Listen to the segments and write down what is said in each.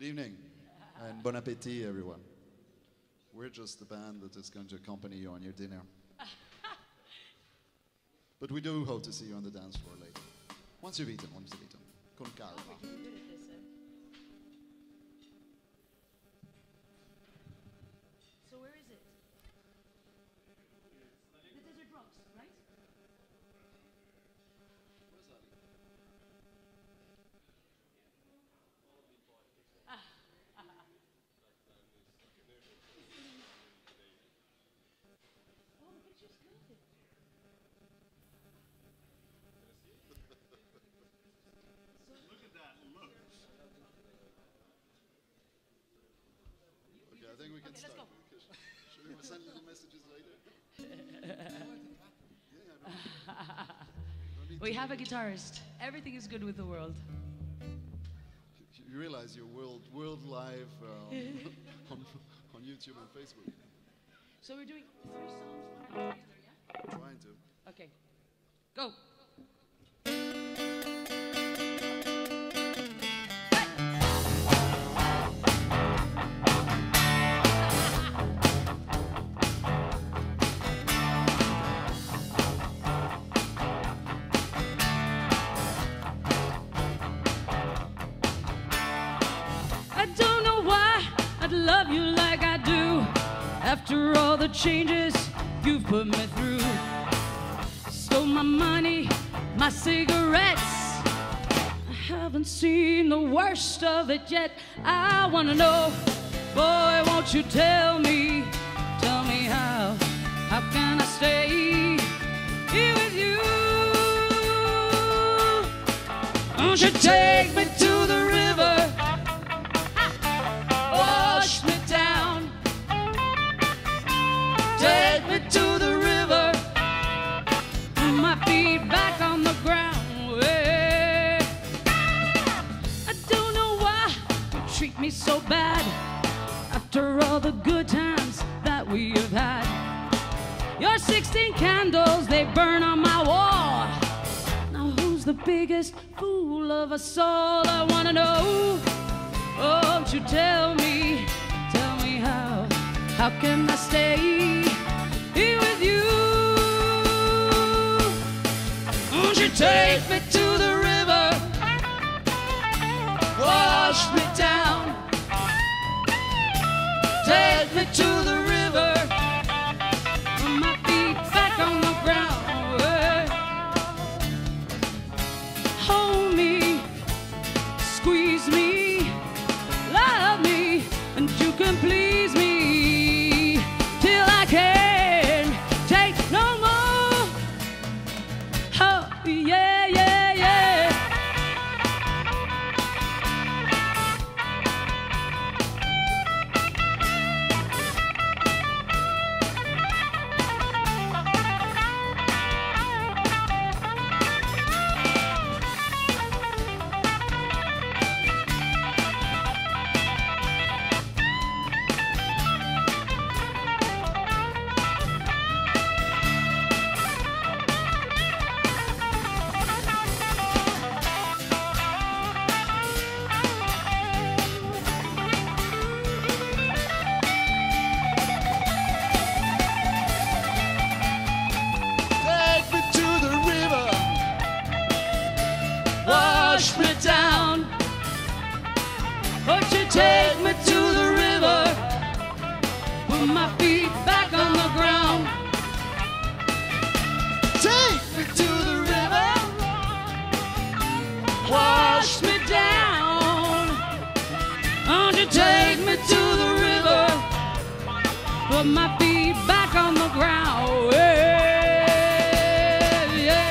Good evening and bon appétit, everyone. We're just the band that is going to accompany you on your dinner. But we do hope to see you on the dance floor later. Once you've eaten. Con calma. So where is it? The Desert Rocks, right? Oh, the picture's good. Look at that look. Okay, I think we can Okay, start. let's go. Should we send little messages later? We have a guitarist. Everything is good with the world. You realize you're world live on YouTube and Facebook. So we're doing 3 songs one after the other, yeah? Trying to. Okay. Go. I don't know why I'd love you like I do after all the changes you've put me through. Stole my money, my cigarettes. I haven't seen the worst of it yet. I wanna know, boy, won't you tell me how can I stay here with you? Won't you take me to the river? Wash me down. Take me to the river. Put my feet back on the ground. Hey. I don't know why you treat me so bad after all the good times that we have had. Your 16 candles, they burn on my wall. Now who's the biggest fool of us all? I wanna know. Won't you tell me how can I stay here with you? Won't you take me to the river? Wash me down. Take me to the river. Put my feet back on the ground. Hold me, squeeze me, love me, and you can please me till I can't take no more. Oh, yeah, yeah, yeah. Take me to the river. Wash me down. Won't you take me to the river? Put my feet back on the ground. Take me to the river. Wash me down. Won't you take me to the river? Put my feet back on the ground. Yeah, yeah.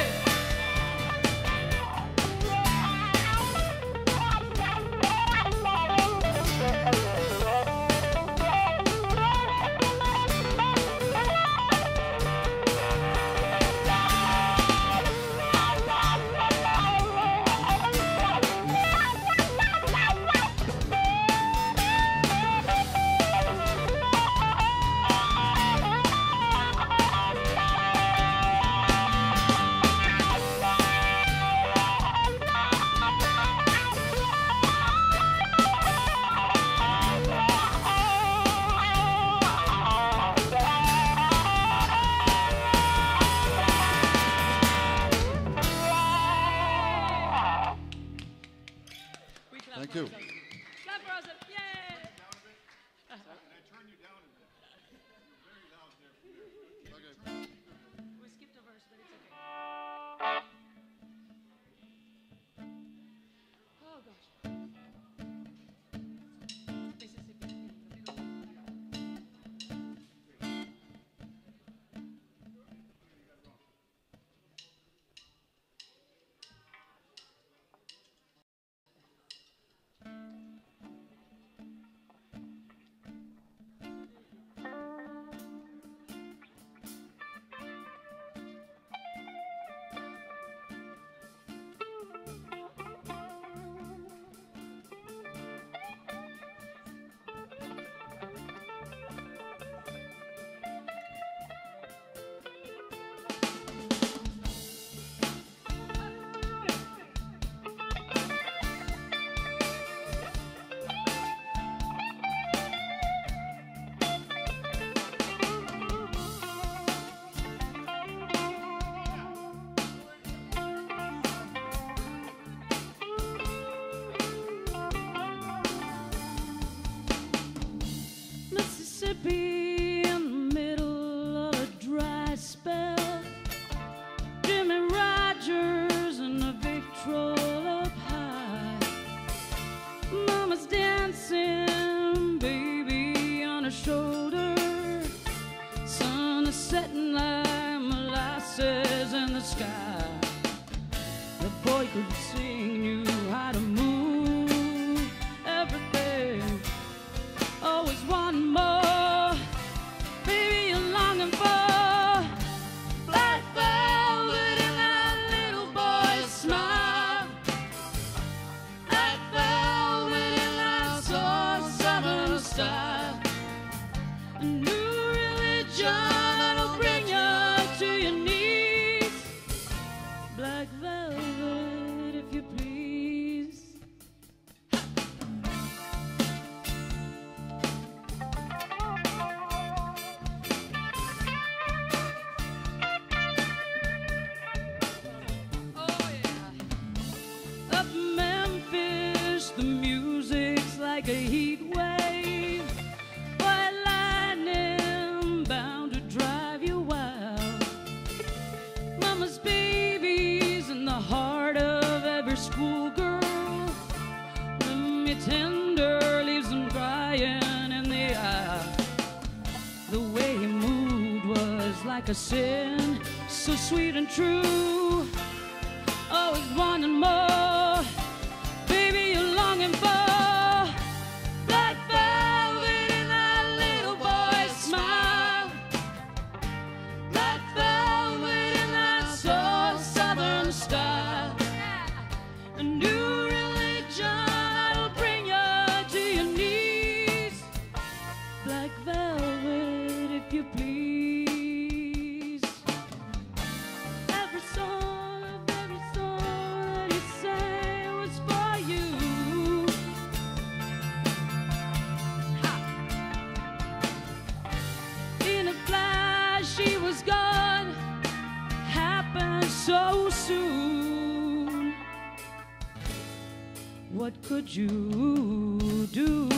be in the middle of a dry spell. Jimmy Rogers and the Victrola up high. Mama's dancing, baby on her shoulder. Sun is setting like molasses in the sky. The boy could sing, knew how to move everything. Always one more, baby, you're longing for black velvet in that little boy's smile. Black velvet in that soft southern style. A new religion that'll bring you to your knees. Black velvet, if you please. Up Memphis, the music's like a heat wave. White lightning bound to drive you wild. Mama's babies in the heart of every schoolgirl. Me tender leaves them crying in the eye. The way he moved was like a sin, so sweet and true. Always wanting more, baby, you're longing for black velvet in that little boy's smile. Black velvet in that soft southern style. A new religion that'll bring you to your knees. Black velvet, if you please. Every song that he sang was for you. Ha! In a flash, he was gone. Happened so soon. What could you do?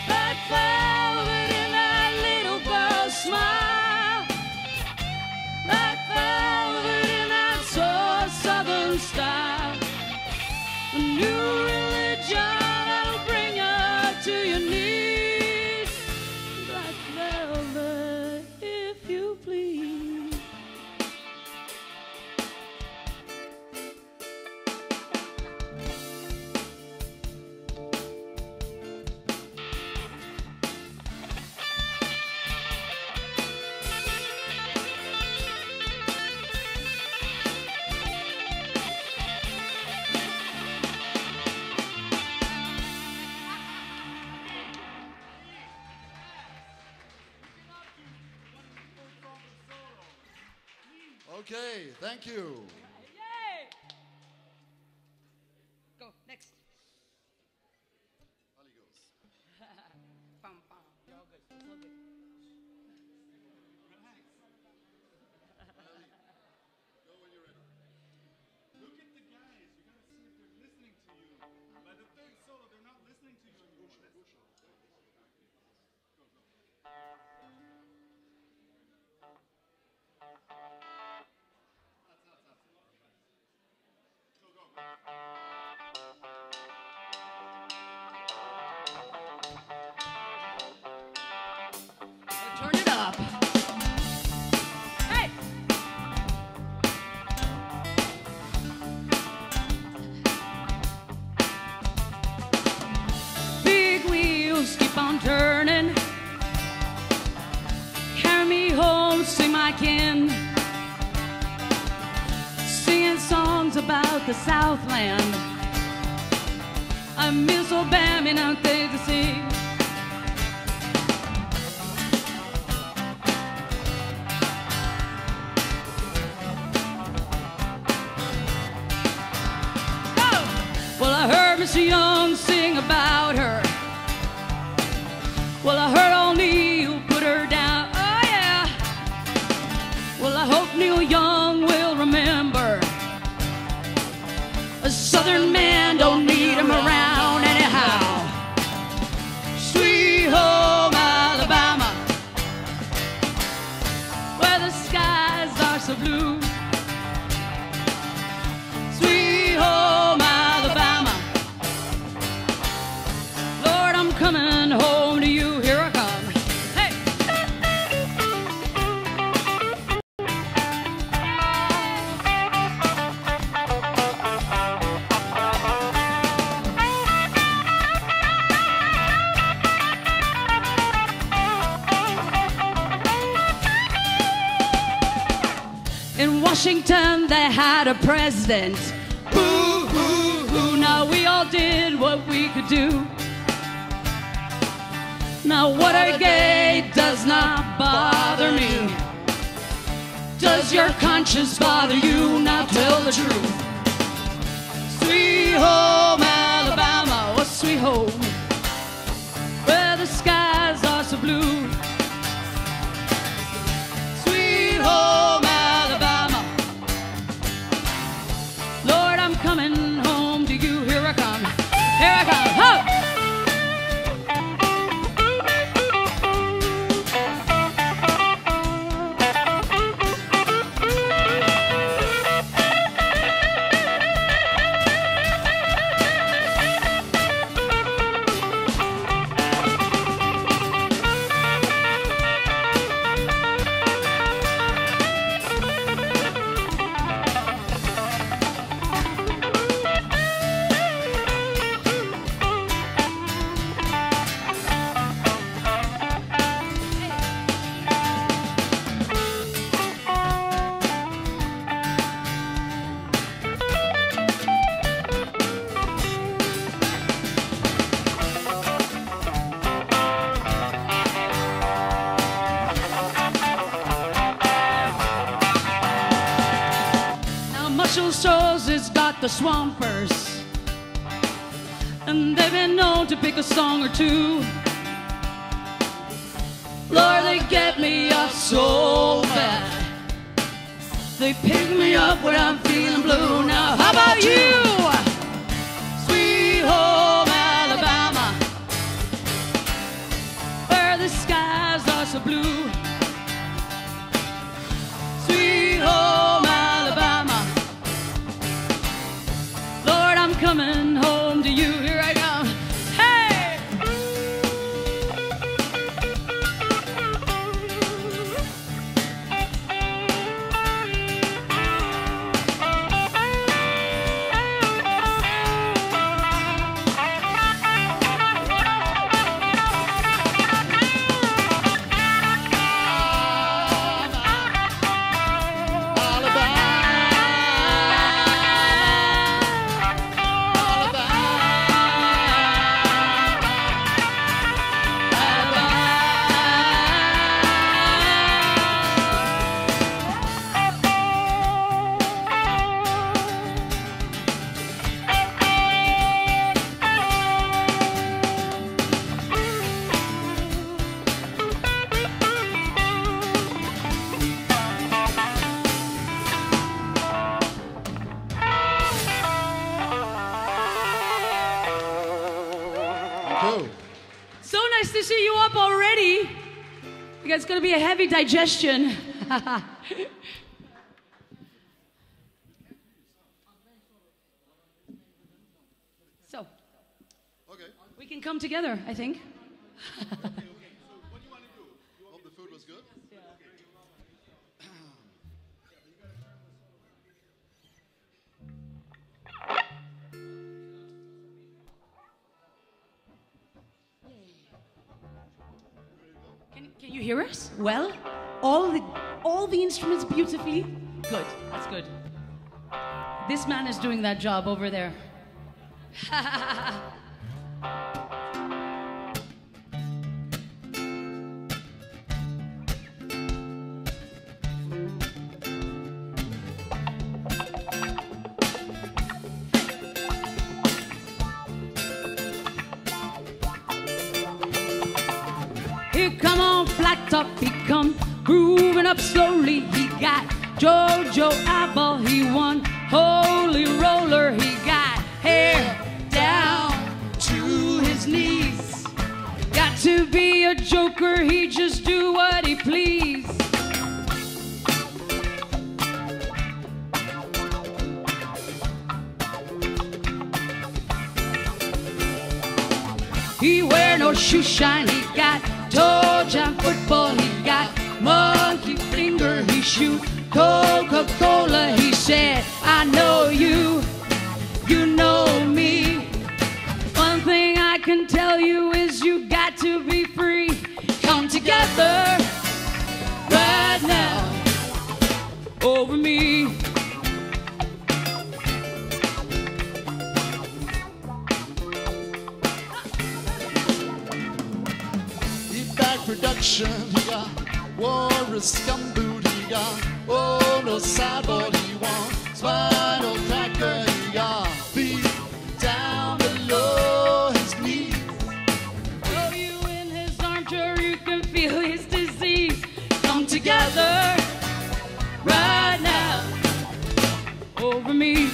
Black velvet in that little girl's smile. Black velvet in that soft southern style. A new religion that'll bring you to your knees. Black velvet, if you please. Okay, thank you. Yay! Go, next. Ali goes. Bum, bum. You're all good. It's all good. Go when you're ready. Look at the guys. You gotta see if they're listening to you. By the third solo, they're not listening to you anymore. Go, go. Turn it up. Hey! built the Southland. I miss old Bambi, now take the sea. Well, I heard Mr. Young sing about her. Well, I heard old Neil put her down. Oh, yeah. Well, I hope Neil Young will remember. A Southern man don't need him around anyhow. Sweet home Alabama, where the skies are so blue. Sweet home Alabama, Lord, I'm coming home to you. Here I come. Hey! In Washington, they had a president. Boo, hoo, hoo. Now we all did what we could do. Now Watergate does not bother me. Does your conscience bother you? Now tell the truth. Sweet home Alabama, oh sweet home, where the skies are so blue. Sweet home Alabama, Lord, I'm coming home to you. Here I come, here I come. Ho! Marshall Shoals has got the Swampers, and they've been known to pick a song or two. Lord, they get me up so bad. They pick me up when I'm feeling blue. Now, how about you? Sweet home Alabama, where the skies are so blue. Sweet home Alabama, Lord, I'm coming home to you. Here I come. Hey! So nice to see you up already. It's going to be a heavy digestion. So, Okay. we can come together, I think. What do you want to do? Hope the food was good. Can you hear us? Well, all the instruments beautifully? Good. That's good. This man is doing that job over there. He come on flat top, he come grooving up slowly. He got Jojo Eyeball, he won Holy Roller. He got hair down to his knees. Got to be a joker, he just do what he please. He wear no shoe shine, he got toe jam football, he got monkey finger, he shoot Coca-Cola. He said, I know you, you know me. One thing I can tell you is you got to be free. Come together right now over me. Production, he got Walrus Gumboot, he got oh no sideboard, he want Spinal Cracker, he got feet down below his knees. Throw you in his armchair, you can feel his disease. Come together right now over me.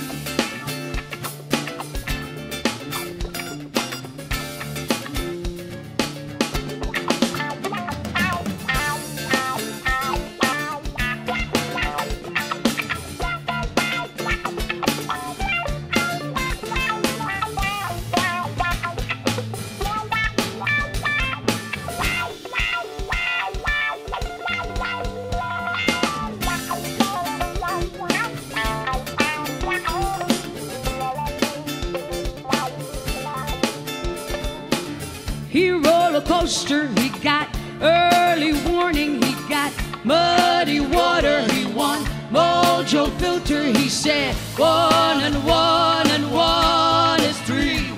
He roller coaster, he got early warning, he got muddy water, he won Mojo Filter. He said 1 and 1 and 1 is 3.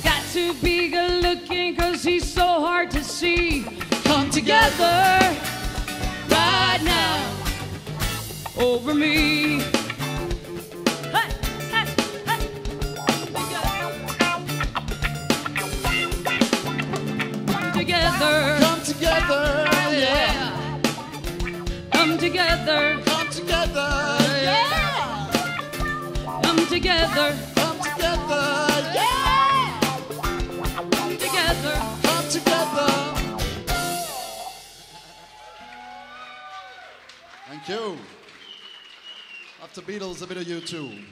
Got to be good looking cause he's so hard to see. Come together right now over me. Hey, hey, hey. Together. Come together, yeah. Come together. Come together, yeah. Come together. Come together, yeah. Come together. Come together. Thank you. After Beatles, a bit of U2. You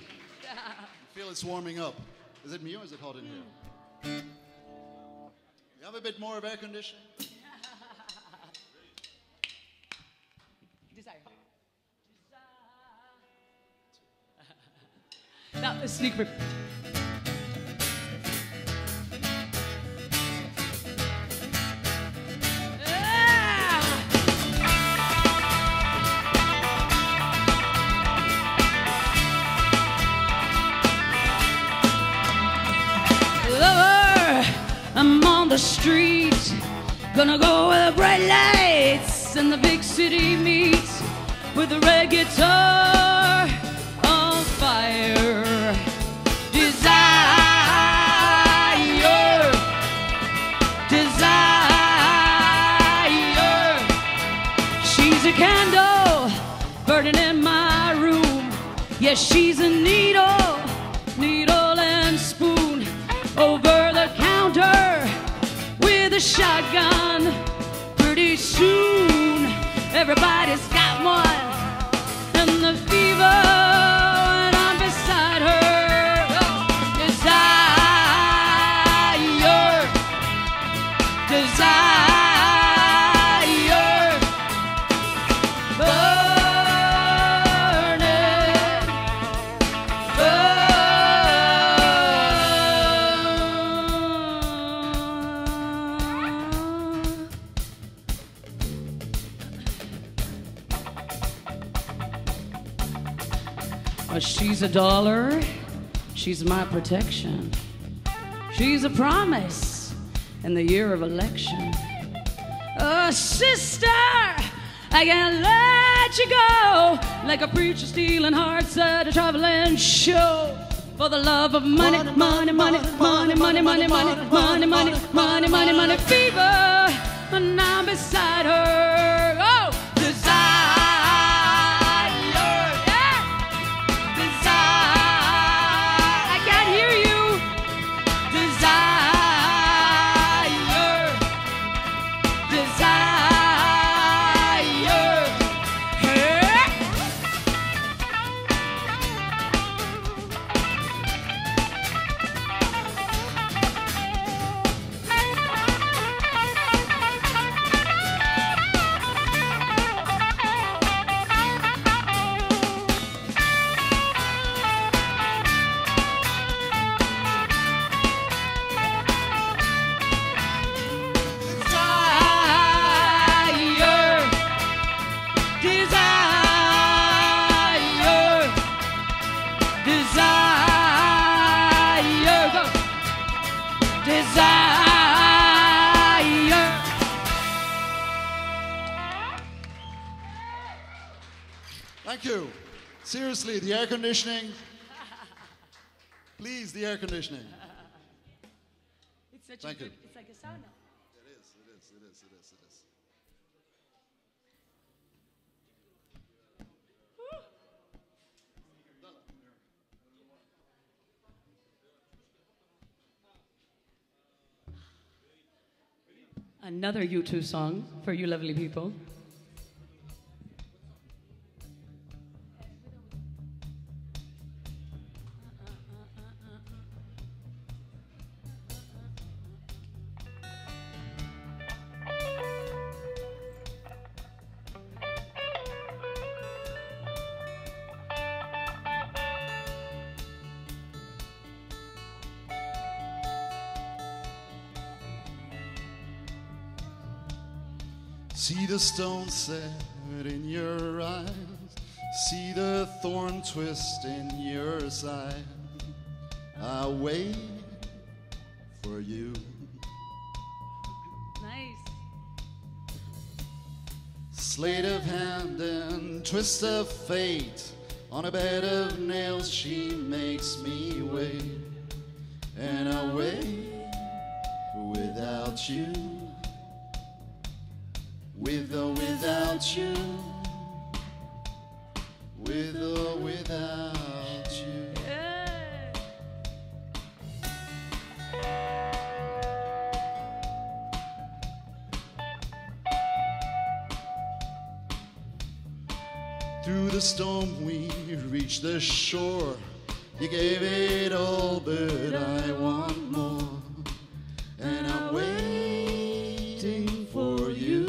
feel it's warming up. Is it me or is it hot in here? You have a bit more of air conditioning? Desire. Now, a sneak peek. Lover, I'm on the street, gonna go where the bright lights and the big city meet, with the red guitar on fire. Desire, desire. She's a candle burning in my room. Yes, she's a needle, needle and spoon over the counter with a shotgun. Pretty soon, everybody's got one, and the fever when I'm beside her. Desire, desire. She's a dollar, she's my protection. She's a promise in the year of election. Sister, I can't let you go, like a preacher stealing hearts at a traveling show. For the love of money, money, money, money, money, money, money, money, money, money, money, money, fever. And I'm beside her. Oh, desire, yeah, desire. I can't hear you. Desire, desire. Hey. Thank you. Seriously, the air conditioning. Please, the air conditioning. It's such Thank you. It's like a sauna. It is, it is, it is, it is, it is. Another U2 song for you lovely people. See the stone set in your eyes, see the thorn twist in your side. I wait for you. Nice. Sleight of hand and twist of fate, on a bed of nails she makes me wait. And I wait without you, with or without you, with or without you. Yeah. Through the storm we reached the shore. You gave it all, but I want more. And I'm waiting for you,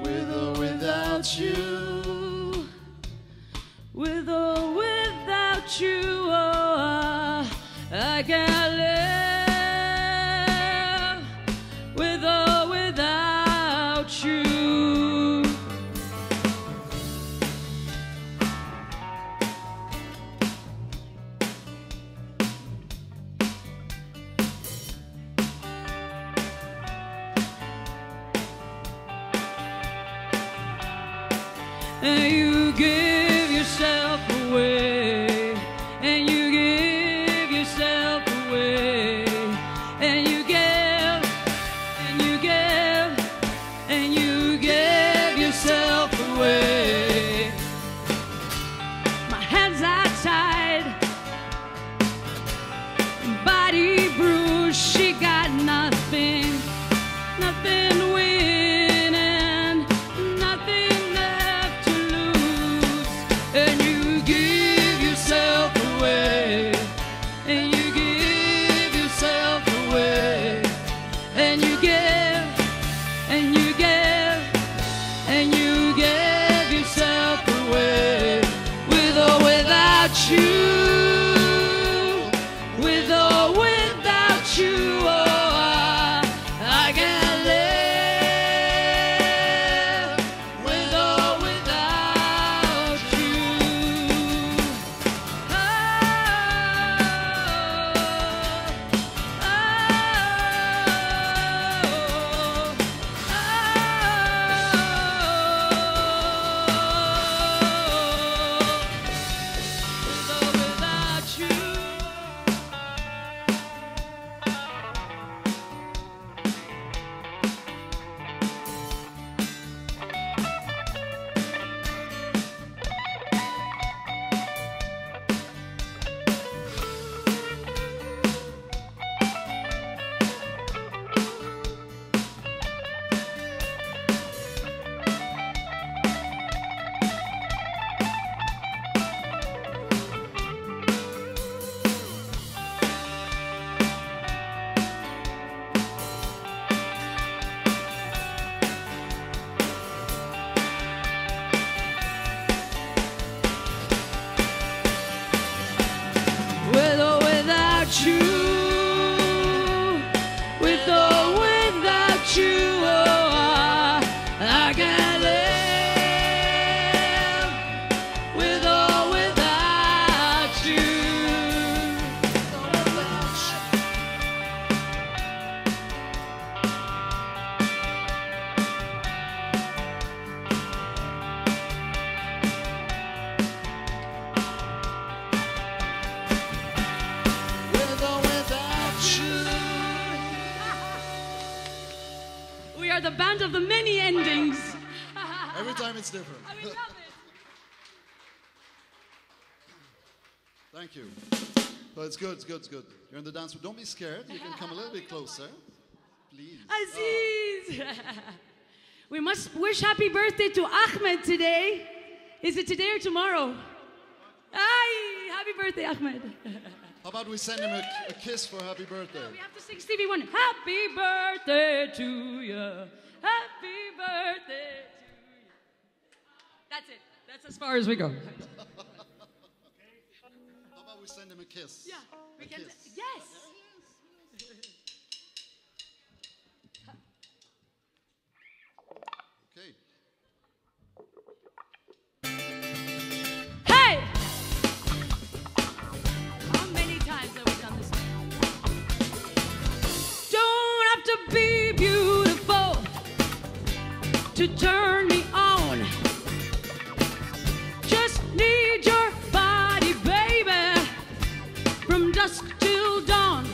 with or without you, With or without you, oh, I can't live. With or without you. And you give yourself away, and you give yourself away. fulfillment of the many endings. Every time it's different. I love it. Thank you. So it's good, it's good, it's good. You're in the dance room. Don't be scared. You can come a little bit closer. Please. Aziz. We must wish happy birthday to Ahmed today. Is it today or tomorrow? Aye, happy birthday, Ahmed. How about we send him a kiss for happy birthday? We have to sing Stevie Wonder. Happy birthday to you. Happy birthday to you. That's it. That's as far as we go. How about we send him a kiss? Yeah, we A can. kiss. Yes. Okay. Hey! How many times have we done this? Don't have to be beautiful to turn me on. Just need your body, baby, from dusk till dawn.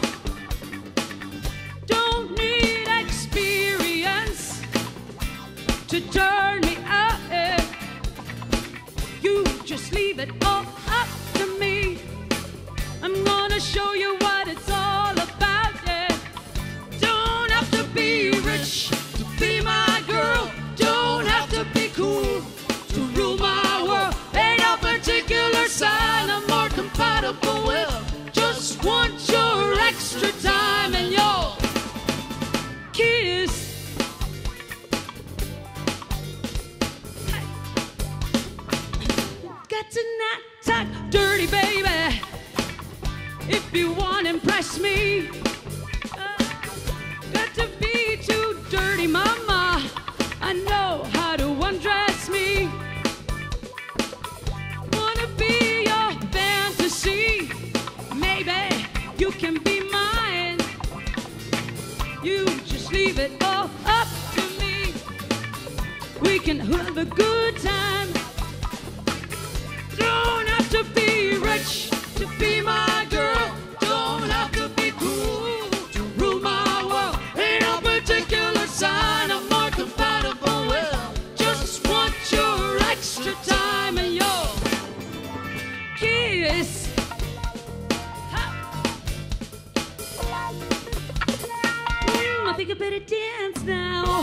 Don't need experience to turn me up. You just leave it all up to me. I'm gonna show you what it's all about, yeah. Don't have to be rich to be my girl. Don't have to be cool to rule my world. Ain't no particular sign I'm more compatible with. Just want your extra time and your kiss. Got to not talk dirty, baby, if you want to impress me. Got to be too dirty, mama. I know how to undress me. Wanna be your fantasy. Maybe you can be mine. You just leave it all up to me. We can have a good time. Don't have to be rich to be my girl. Don't have to be cool to rule my world. Ain't no particular sign I'm more compatible with. Just want your extra time and your kiss. I think I better dance now.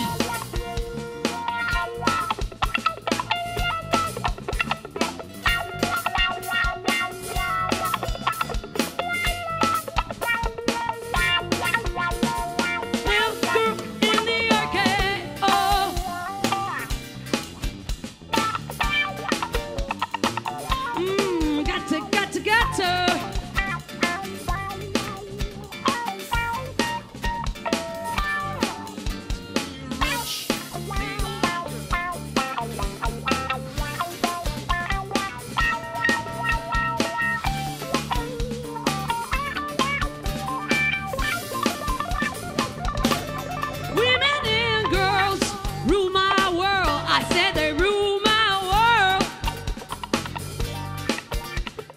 Women and girls rule my world. I said they rule my world.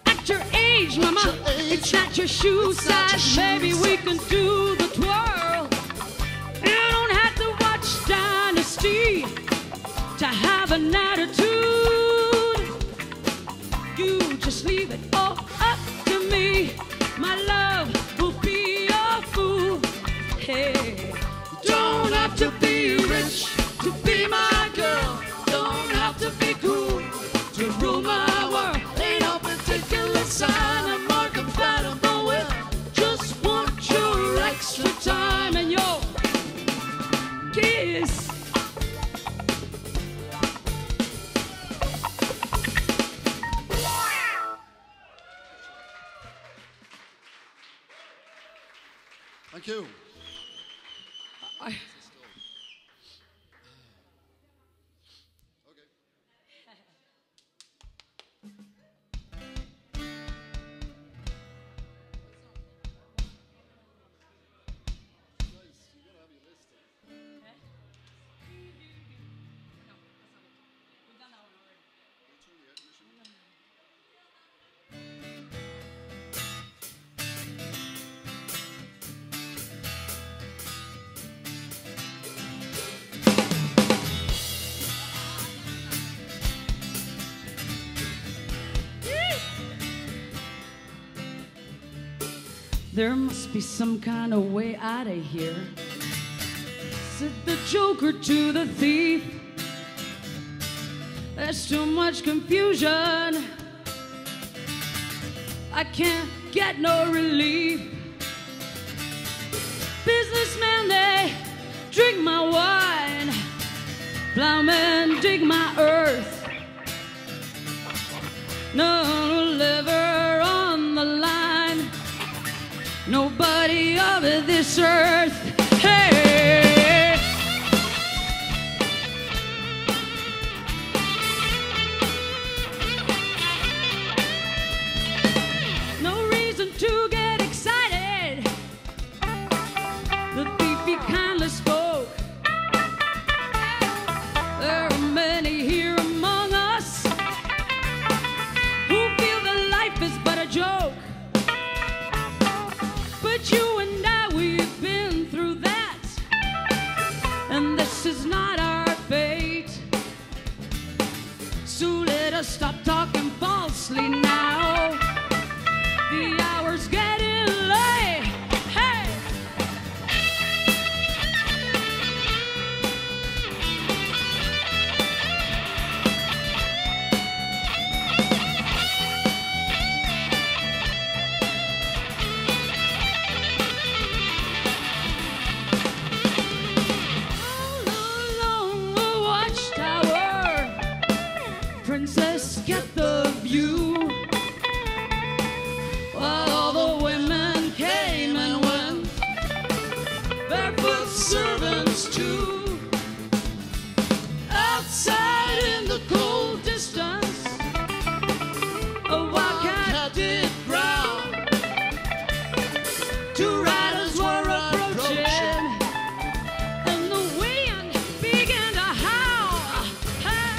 At your age, mama, your age, it's not your shoe it's not your size. shoe Maybe we can do the twirl. You don't have to watch Dynasty to have an attitude. You just leave it all up to me. My love will be your fool. Hey, don't have to be rich to be my girl. Don't have to be cool to rule my world. Ain't no particular sign I'm more compatible with. Just want your extra time and your kiss. Thank you. I- Okay. There must be some kind of way out of here, said the joker to the thief. There's too much confusion, I can't get no relief. Businessmen, they drink my wine, plowmen dig my earth. No liver on the line, nobody of this earth. Hey, no reason to get excited, the thief he kindly spoke. There are many here among us who feel that life is but a joke. But you and I, we've been through that, and this is not our fate. So let us stop talking falsely now. The hour's getting late. Hey! Princess, get the view. While all the women came and went, barefoot servants too. Outside in the cold distance, a wildcat did growl. Two riders were approaching, and the wind began to howl. Hey!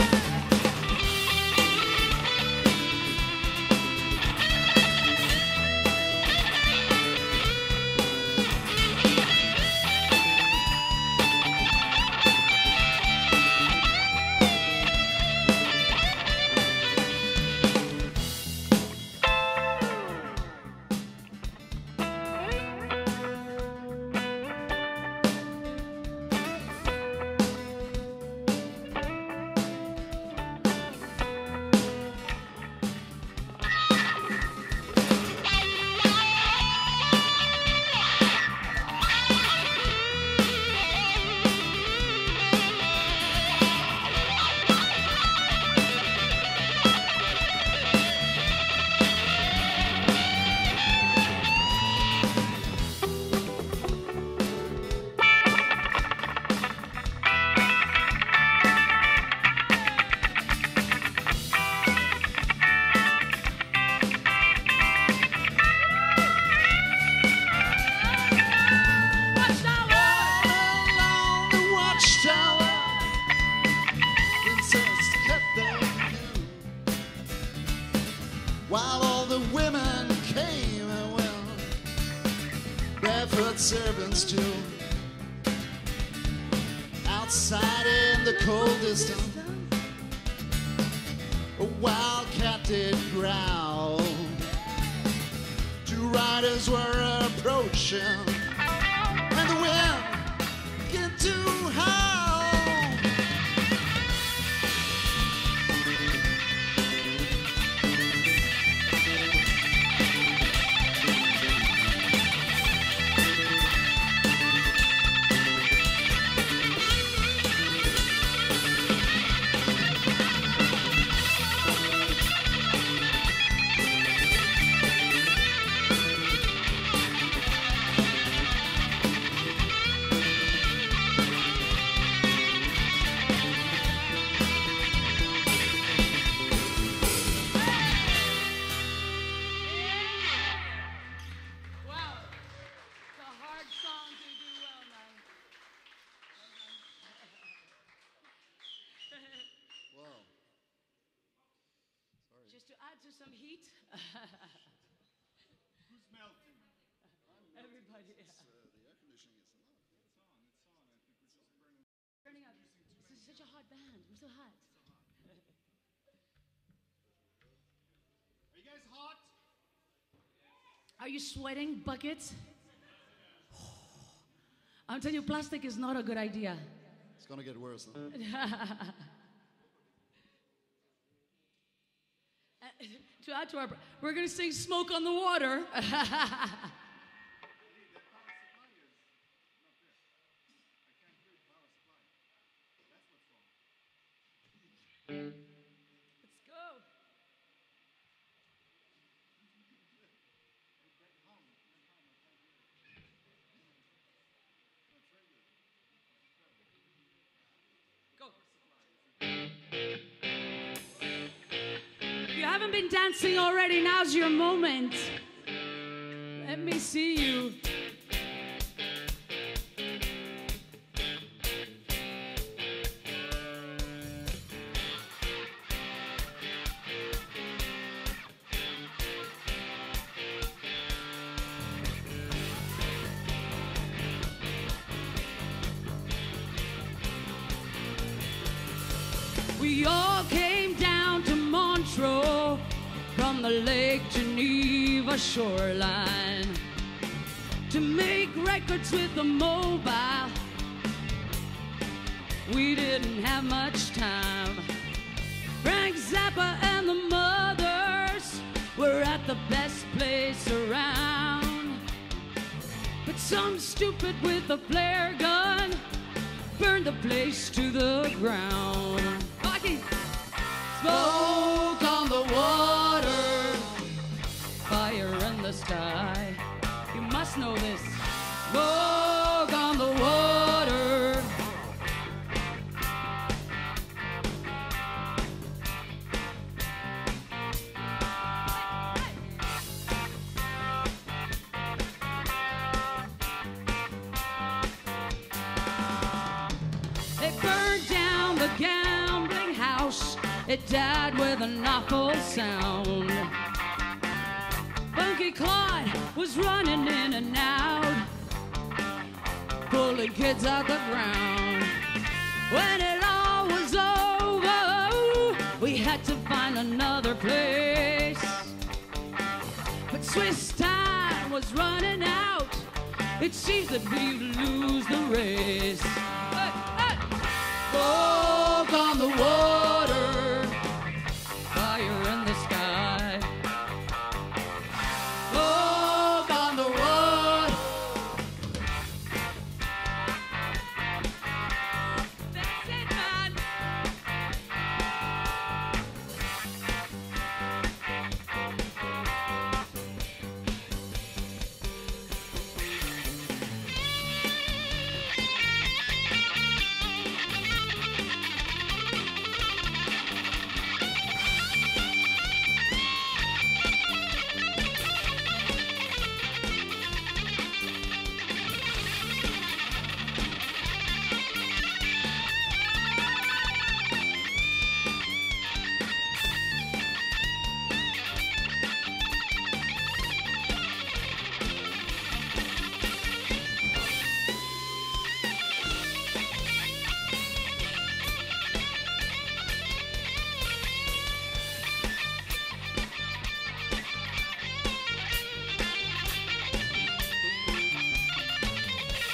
While all the women came and went, barefoot servants too. Outside in the cold distance, a wildcat did growl. Two riders were approaching, and the wind began to howl. Just to add to some heat. Who's melting? Everybody. The air conditioning is on. It's on. I think we're just burning. Turning up. This is such a hot band. We're so hot. Are you guys hot? Are you sweating buckets? I'm telling you, plastic is not a good idea. It's gonna get worse. Huh? To add to our, we're gonna sing "Smoke on the Water." Let's go. Go. If you haven't been dancing already, now's your moment. Let me see you. We all came down to Montreux from the Lake Geneva shoreline to make records with the mobile. We didn't have much time. Frank Zappa and the Mothers were at the best place around. But some stupid with a flare gun burned the place to the ground. Smoke on the water, fire in the sky. You must know this. Smoke on the water. They burned down the gambling house. It died with an awful sound. Funky Claude was running in and out, pulling kids out the ground. When it all was over, we had to find another place. But Swiss time was running out. It seems that we'd lose the race. Hey, hey. Smoke on the water, fire in the sky. Smoke on the water. That's it, man.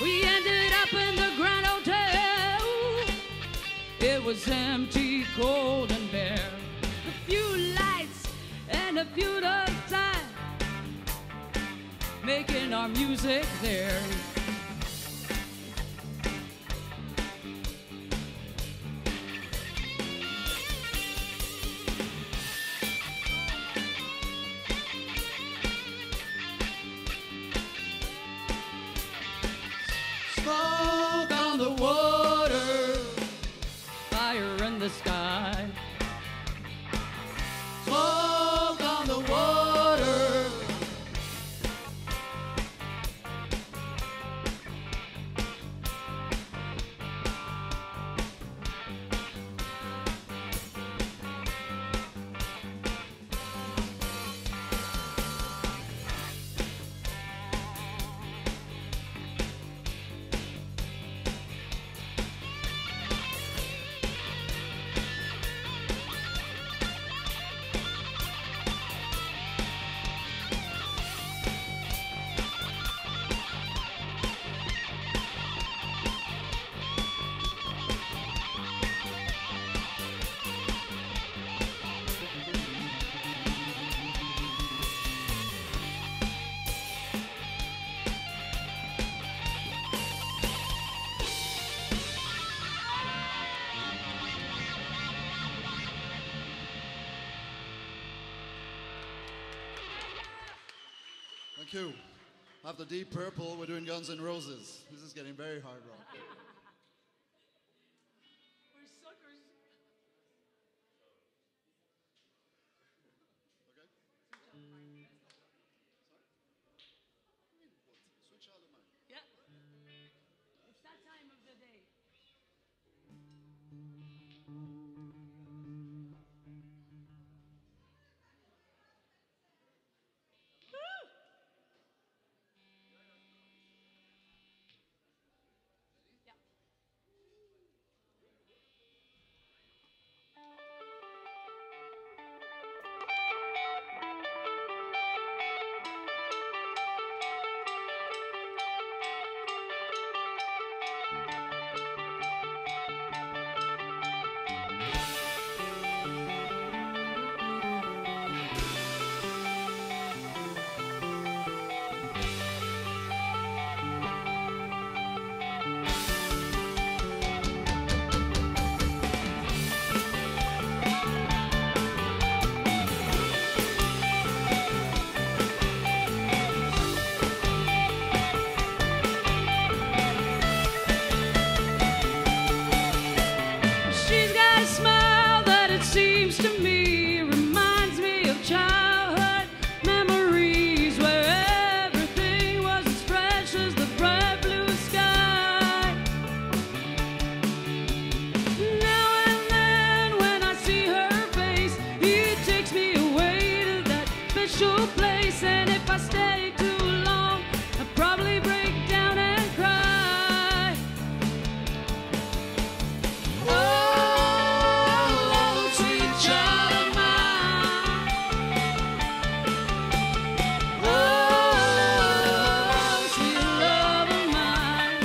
We ended up in the Grand Hotel. It was empty, cold, and bare. A few lights and a few time, making our music there. Smoke on the water, fire in the sky. Smoke on the water. Thank you. After Deep Purple, we're doing Guns N' Roses. This is getting very hard rock. We're suckers. Okay? Switch out of mine. Yeah. It's that time of the day. Woo! Yeah. She's got a smile that it seems to me reminds me of childhood memories where everything was as fresh as the bright blue sky. Now and then when I see her face, it takes me away to that special place, and if I stay too long, I'll probably break down and cry. Oh, sweet child of mine. Oh, sweet love of mine.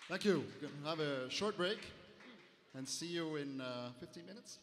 Thank you. We're gonna have a short break and see you in 15 minutes.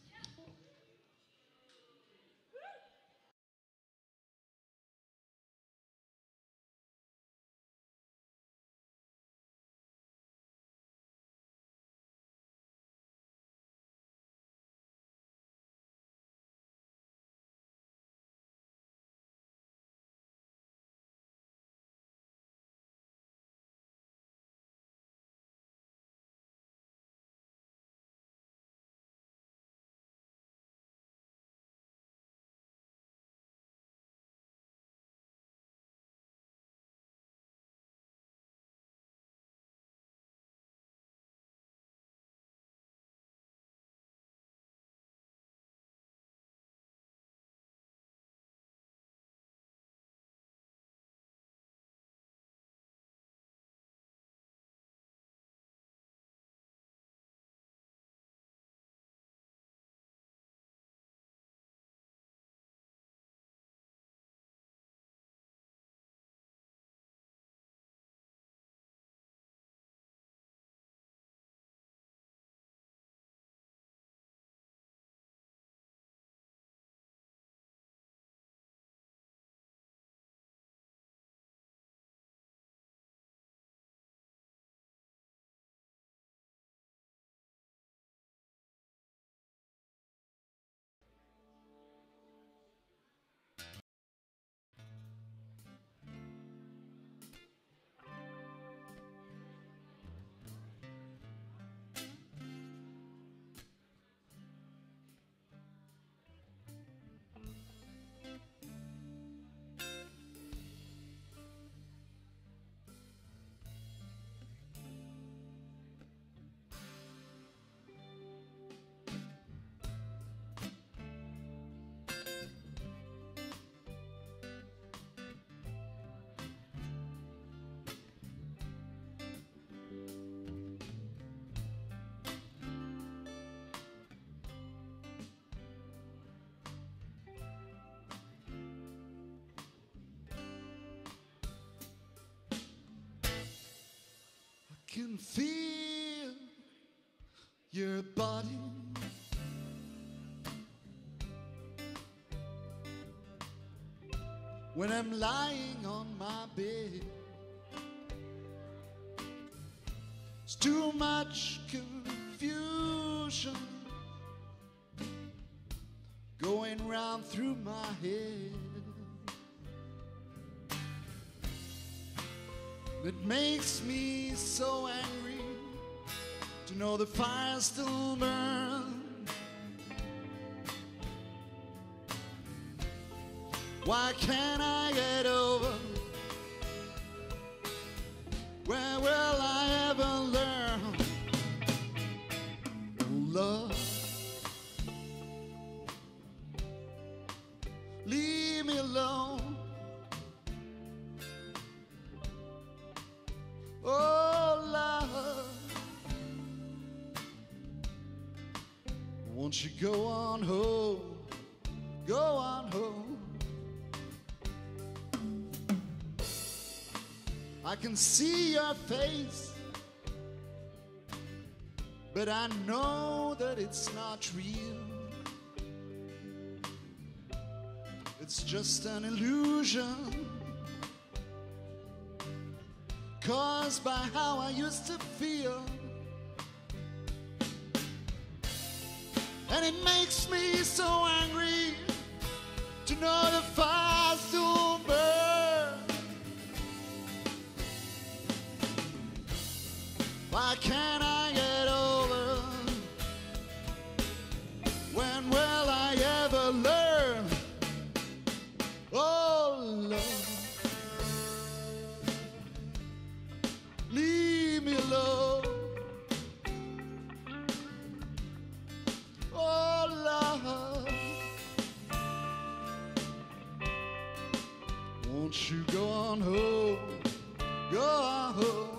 Can feel your body when I'm lying on my bed. It's too much confusion going round through my head. It makes me so angry to know the fire still burns. Why can't I get over? Where will I ever learn? Oh, love, leave me alone. Oh, love, won't you go on home? Go on home. I can see your face, but I know that it's not real. It's just an illusion caused by how I used to feel. And it makes me so angry to know the fire still burns. Why can't I get over? When will I ever learn? Oh, Lord, leave me alone. Oh, Lord, won't you go on home? Go on home.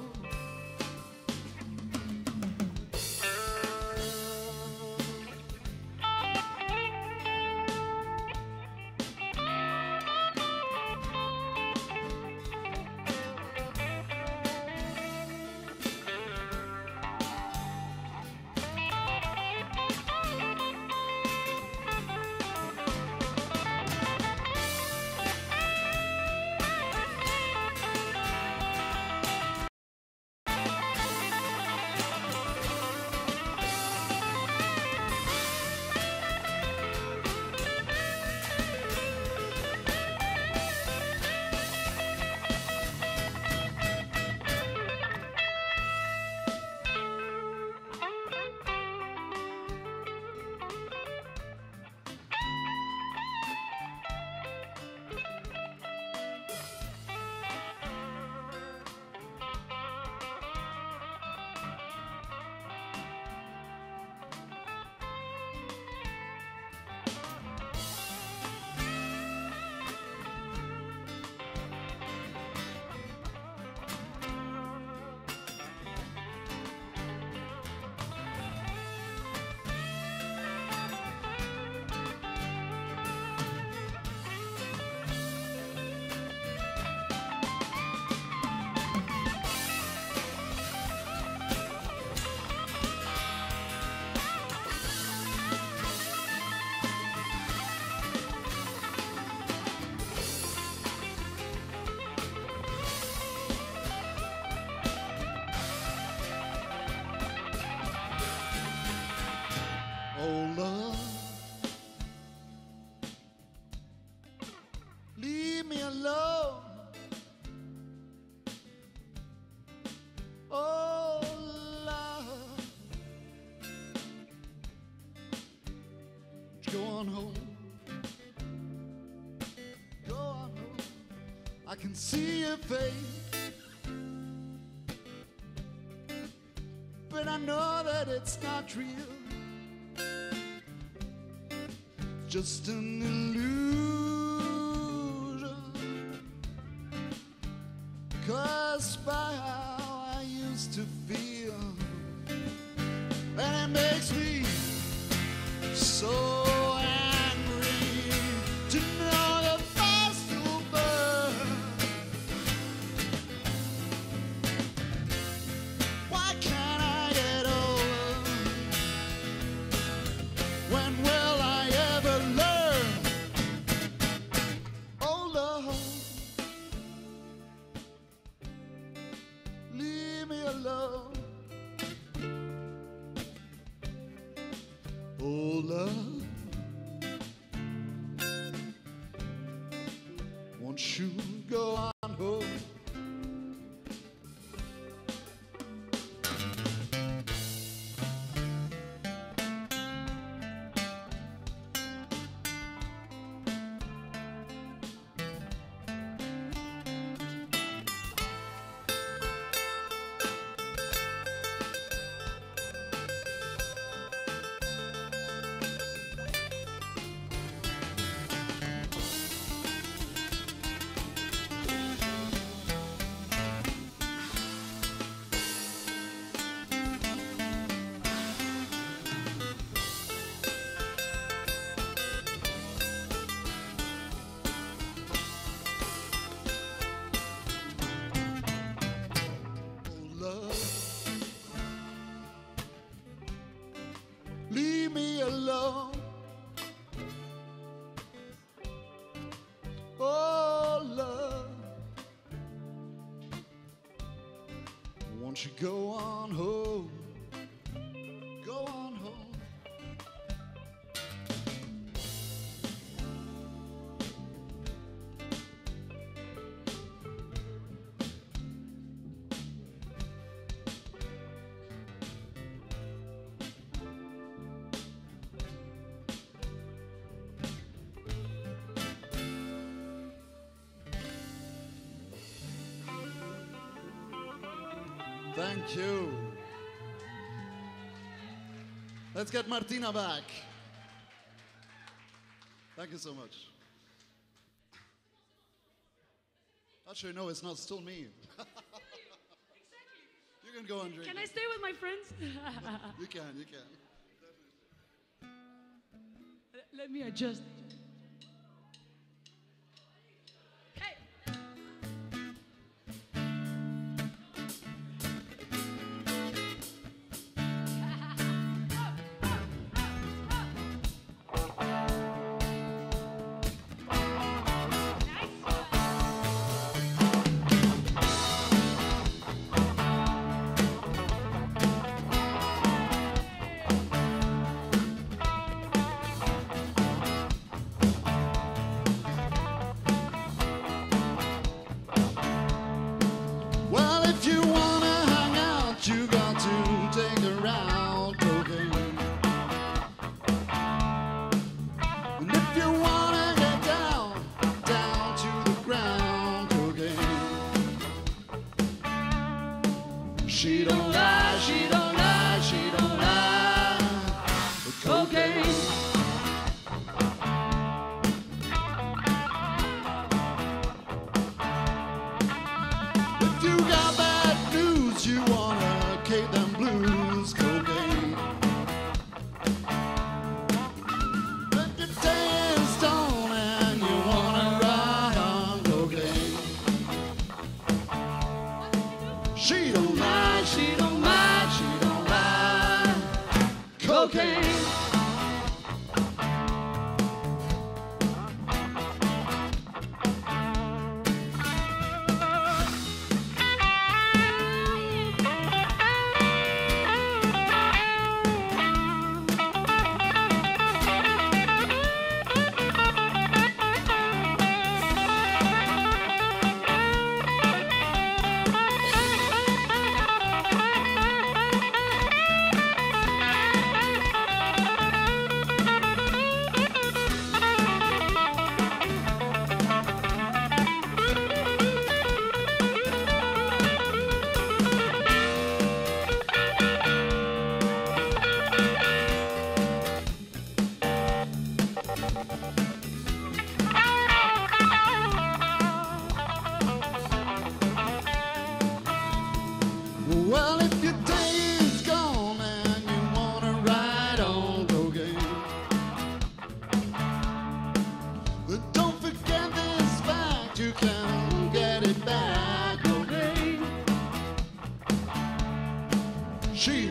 you go on home? Go on home. I can see your face, but I know that it's not real. Just an illusion caused by how I used to feel, and it makes me so angry to know the fire still burns. Why can't I get over? When will I ever learn? Oh Lord, leave me alone. Oh love, won't you go on home? Leave me alone. Oh, love, won't you go on home? Go on home. Thank you. Let's get Martina back. Thank you so much. Actually, no, it's not. Still me. You can go and drink. Can I stay with my friends? You can, you can. Let me adjust. Hey.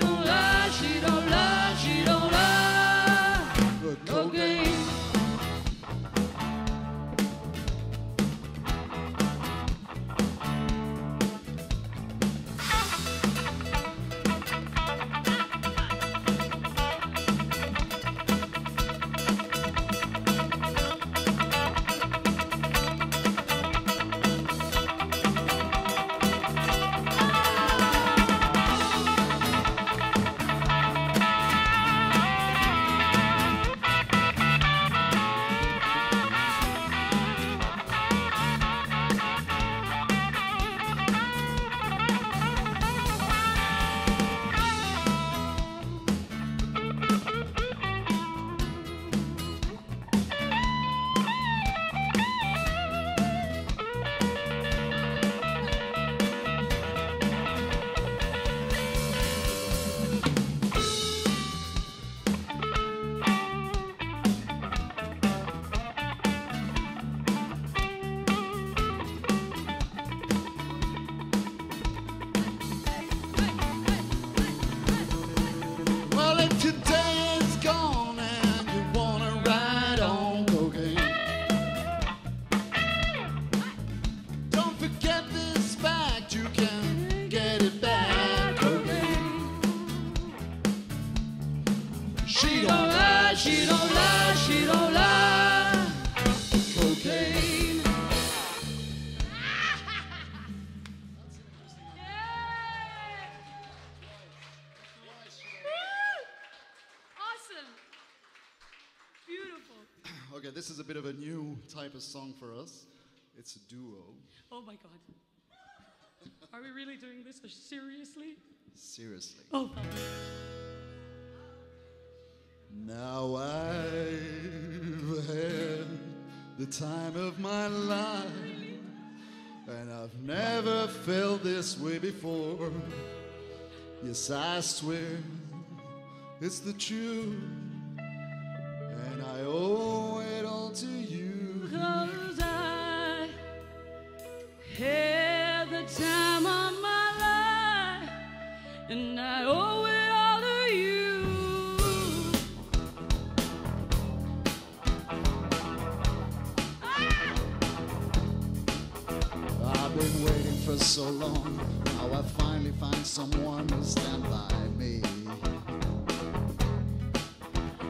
don't lie, she don't lie, she don't lie. Cocaine. Well, if your day is gone and you wanna ride on cocaine, don't forget this fact, you can get it back. Cocaine. She don't lie, she don't lie, she don't lie. Cocaine. Awesome. Beautiful. Okay, this is a bit of a new type of song for us. It's a duo. Oh my God. Are we really doing this seriously? Seriously. Oh. Now I've had the time of my life, and I've never felt this way before. Yes, I swear it's the truth, and I owe it all to you. 'Cause I had the time of my life, and I owe it all to you. I've been waiting for so long. Now I finally find someone to stand by me.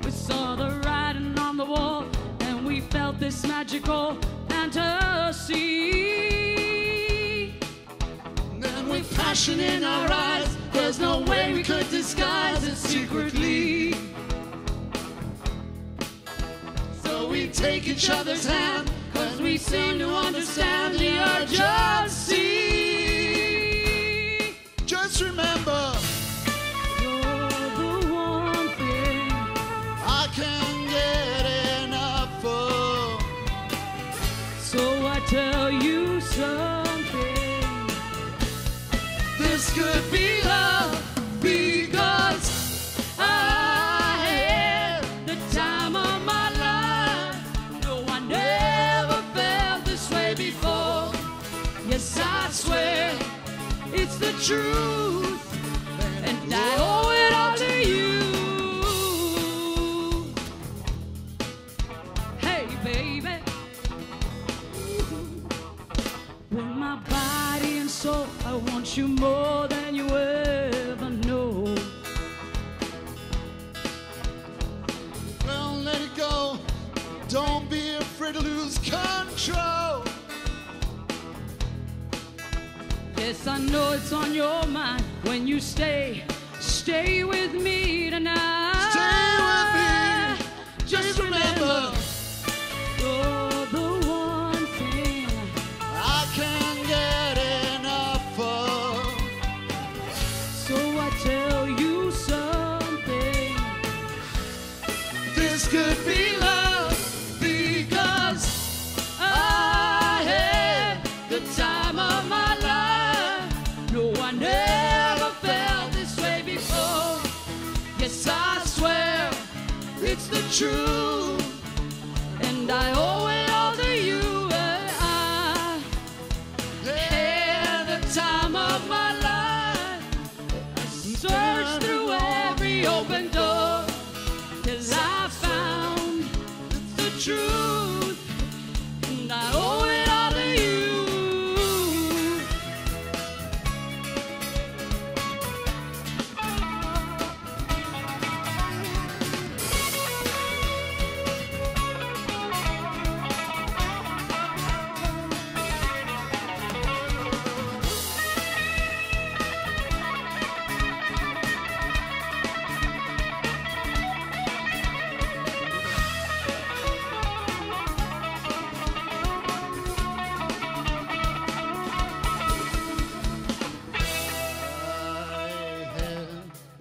We saw the writing on the wall, and we felt this magical fantasy. And with passion in our eyes, there's no way we could disguise it secretly. So we take each other's hand, 'cause we seem to understand the urgency. Just remember, You're the one thing I can't get enough of. So I tell you something. This could be love, because I had The time of my life. No, I never felt this way before. Yes, I swear it's the truth, and I owe it all to you. Hey, baby. With my body and soul, I want you more than you ever know. well, let it go. Don't be afraid to lose control. Yes, I know it's on your mind when you stay with me tonight. Stay with me. Just remember, you're the one thing I can't get enough of. So I tell you something. This could be love, because I had the time of my life. No, I never felt this way before. Yes, I swear it's the truth, and I owe it all to you. I had the time of my life. I searched through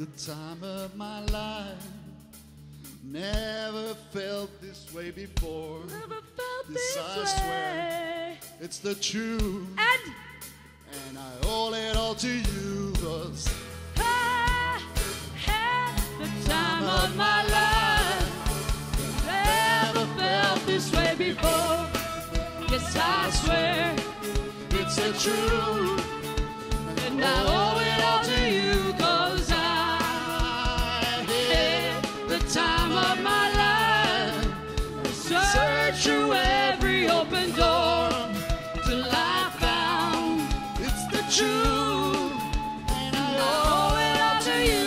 the time of my life. Never felt this way before. Never felt This this I way. swear. It's the truth. And I owe it all to you, 'cause I had the time of my life. Never felt this way before. Yes, I swear it's the truth. and I owe it all to you, 'cause I had the time of my life. Search through every open door till I found It's the truth, and I and I owe it all to you.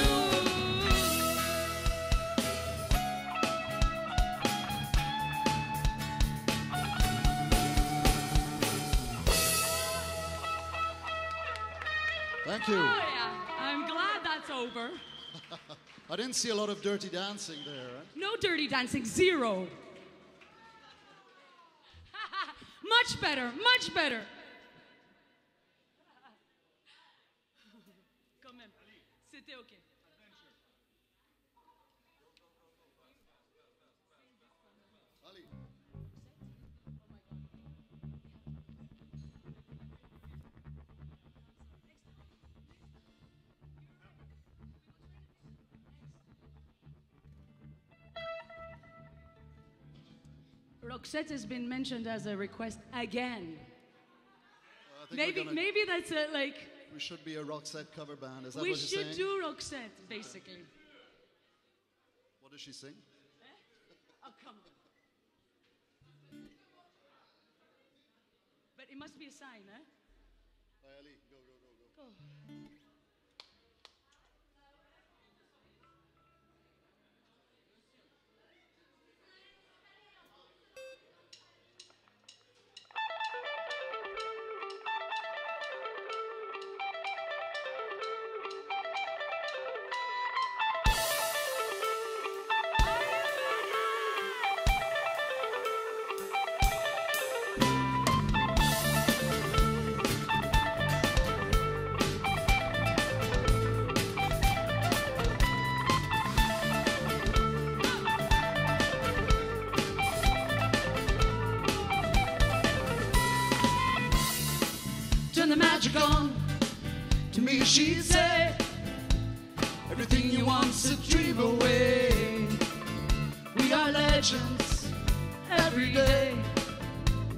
Thank you. Oh yeah, I'm glad that's over. I didn't see a lot of dirty dancing there. Eh? No dirty dancing, zero. Much better, much better. Quand même, c'était ok. Ali. Roxette has been mentioned as a request again. I think we're gonna- Maybe that's a, like, we should be a Roxette cover band. Is that we what you're should saying? do Roxette, basically. What does she sing? Oh, come on. But it must be a sign, eh? Ali, go, go, go, go. Go. Turn the magic on. To me, she'd say, everything you want's a dream away. We are legends every day.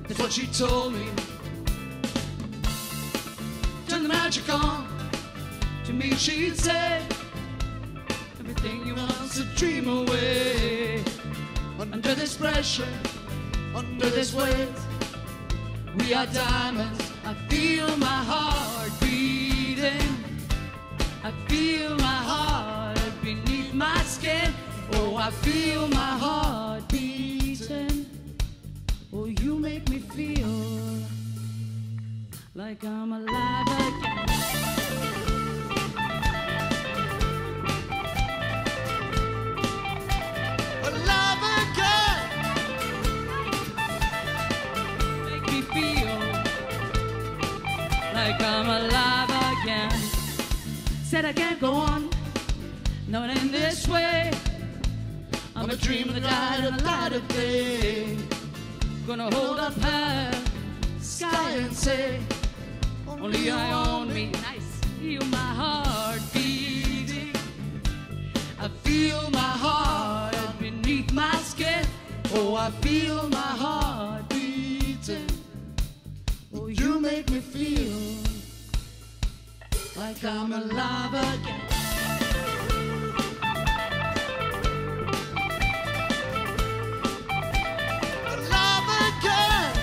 That's what she told me. Turn the magic on. To me, she'd say, everything you want's a dream away. Under this pressure, under this weight, we are diamonds. I feel my heart beating. I feel my heart beneath my skin. Oh, I feel my heart beating. Oh, you make me feel like I'm alive again. Alive again. Make me feel like I'm alive again. Said I can't go on, not in this way. I'm a dreamer that died in the light of day. Gonna hold up high, sky and say, only I own me. Nice. Feel my heart beating. I feel my heart beneath my skin. Oh, I feel my heart beating. Oh, you make me feel like I'm alive again. Alive again.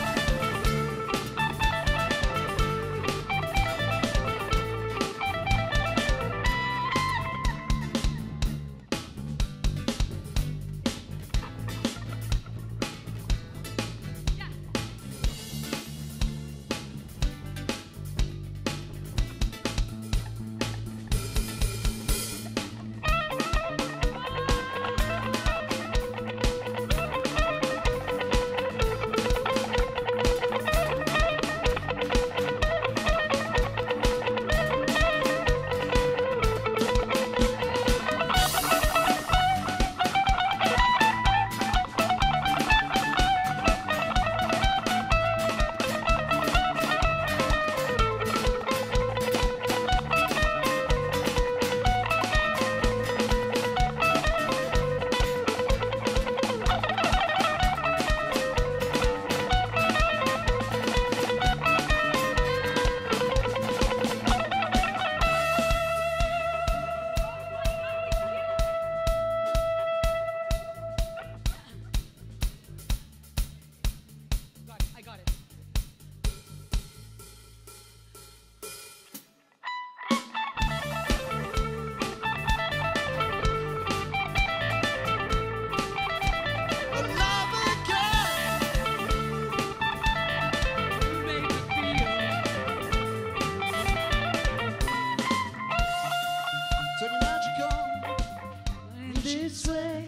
this way.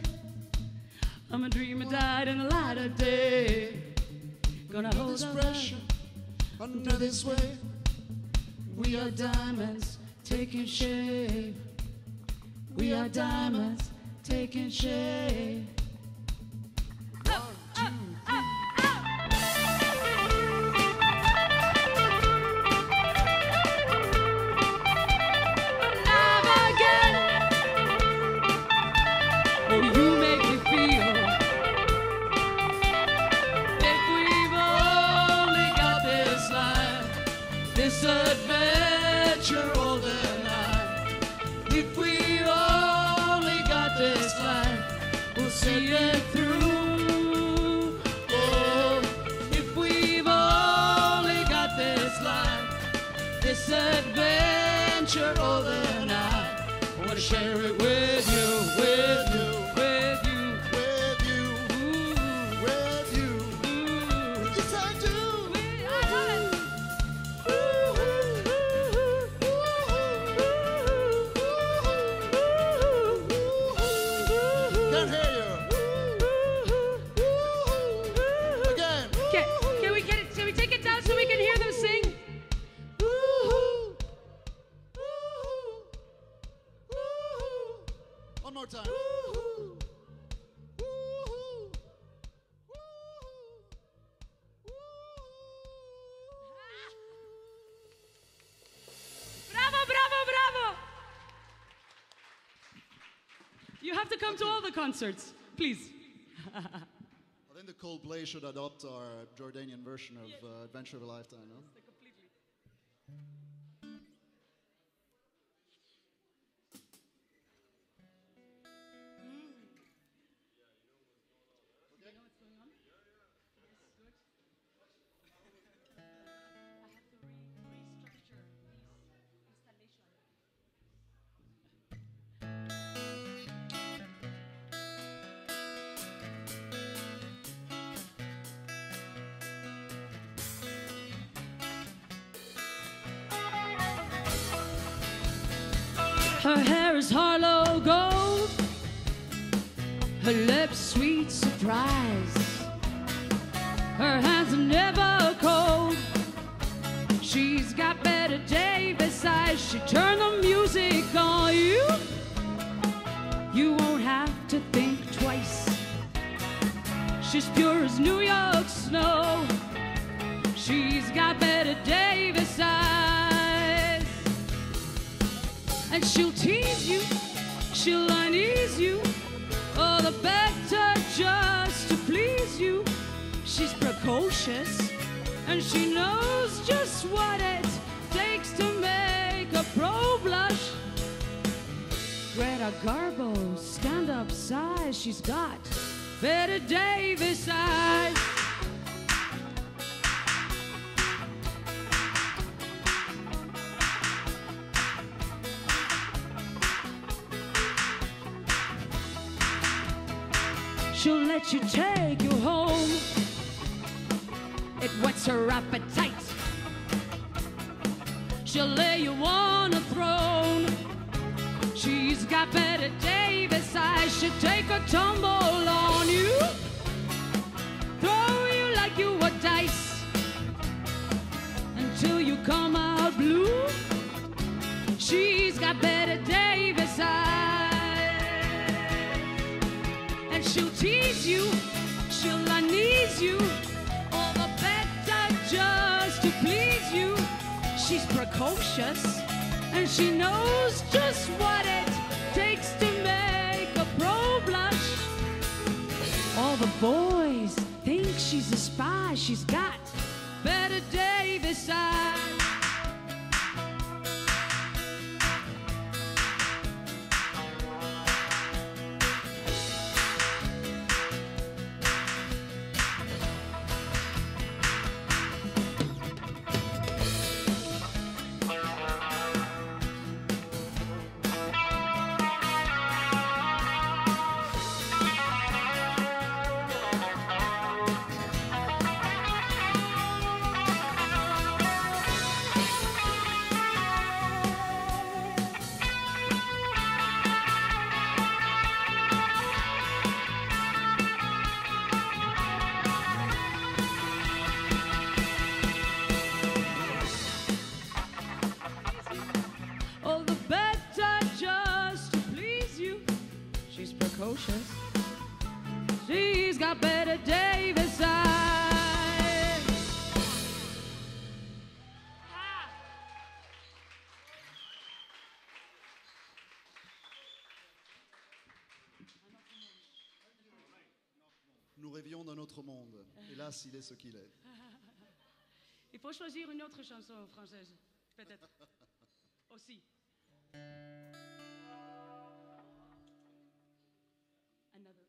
I'm a dreamer died in the light of day. Gonna Under hold this on pressure, under this way. We are diamonds taking shape. We are diamonds taking shape. Alive again. Oh, you make me feel. If we've only got this life, this adventure all the night. If we've only got this life, we'll see it through. Oh, if we've only got this life, this adventure all the night. I wanna share it with you, with you, with you, With you, ooh, with you. ooh. Yes, I do. Can't hear you. Again. Can we take it down so we can hear them sing? One more time. Bravo, bravo, bravo! You have to come to all the concerts, please. I think the Coldplay should adopt our Jordanian version of Adventure of a Lifetime, no? Her hair is Harlow gold, her lips sweet surprise. Her hands are never cold. She's got Bette Davis eyes. She turned the music on you. You won't have to think twice. She's pure as New York snow. She's got Bette Davis eyes. And she'll tease you, she'll unease you, all the better just to please you. She's precocious, and she knows just what it takes to make a pro blush. Greta Garbo, stand-up size, she's got Bette Davis eyes. She'll let you take you home. It whets her appetite. She'll lay you on a throne. She's got Bette Davis eyes. She'll take a tumble on you, throw you like you were dice, until you come out blue. She's got Bette Davis eyes. And she'll tease you, she'll unease you, all the better just to please you. She's precocious, and she knows just what it takes to make a pro blush. All the boys think she's a spy. She's got Bette Davis eyes. precocious. She's got Betty Davis eyes. Nous rêvions d'un autre monde. Hélas, il est ce qu'il est. Il faut choisir une autre chanson française, peut-être. Aussi. Another.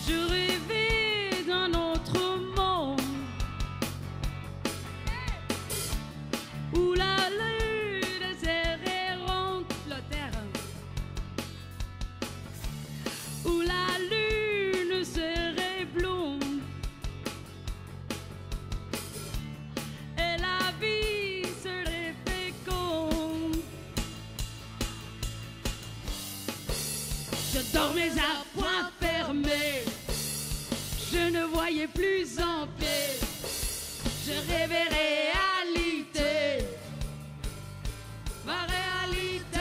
Je rêvais d'un autre monde où la lune serait ronde, la terre, où la lune serait blonde et la vie serait féconde. Je dormais à point fermé. Je ne voyais plus en paix. Je rêvais réalité, ma réalité.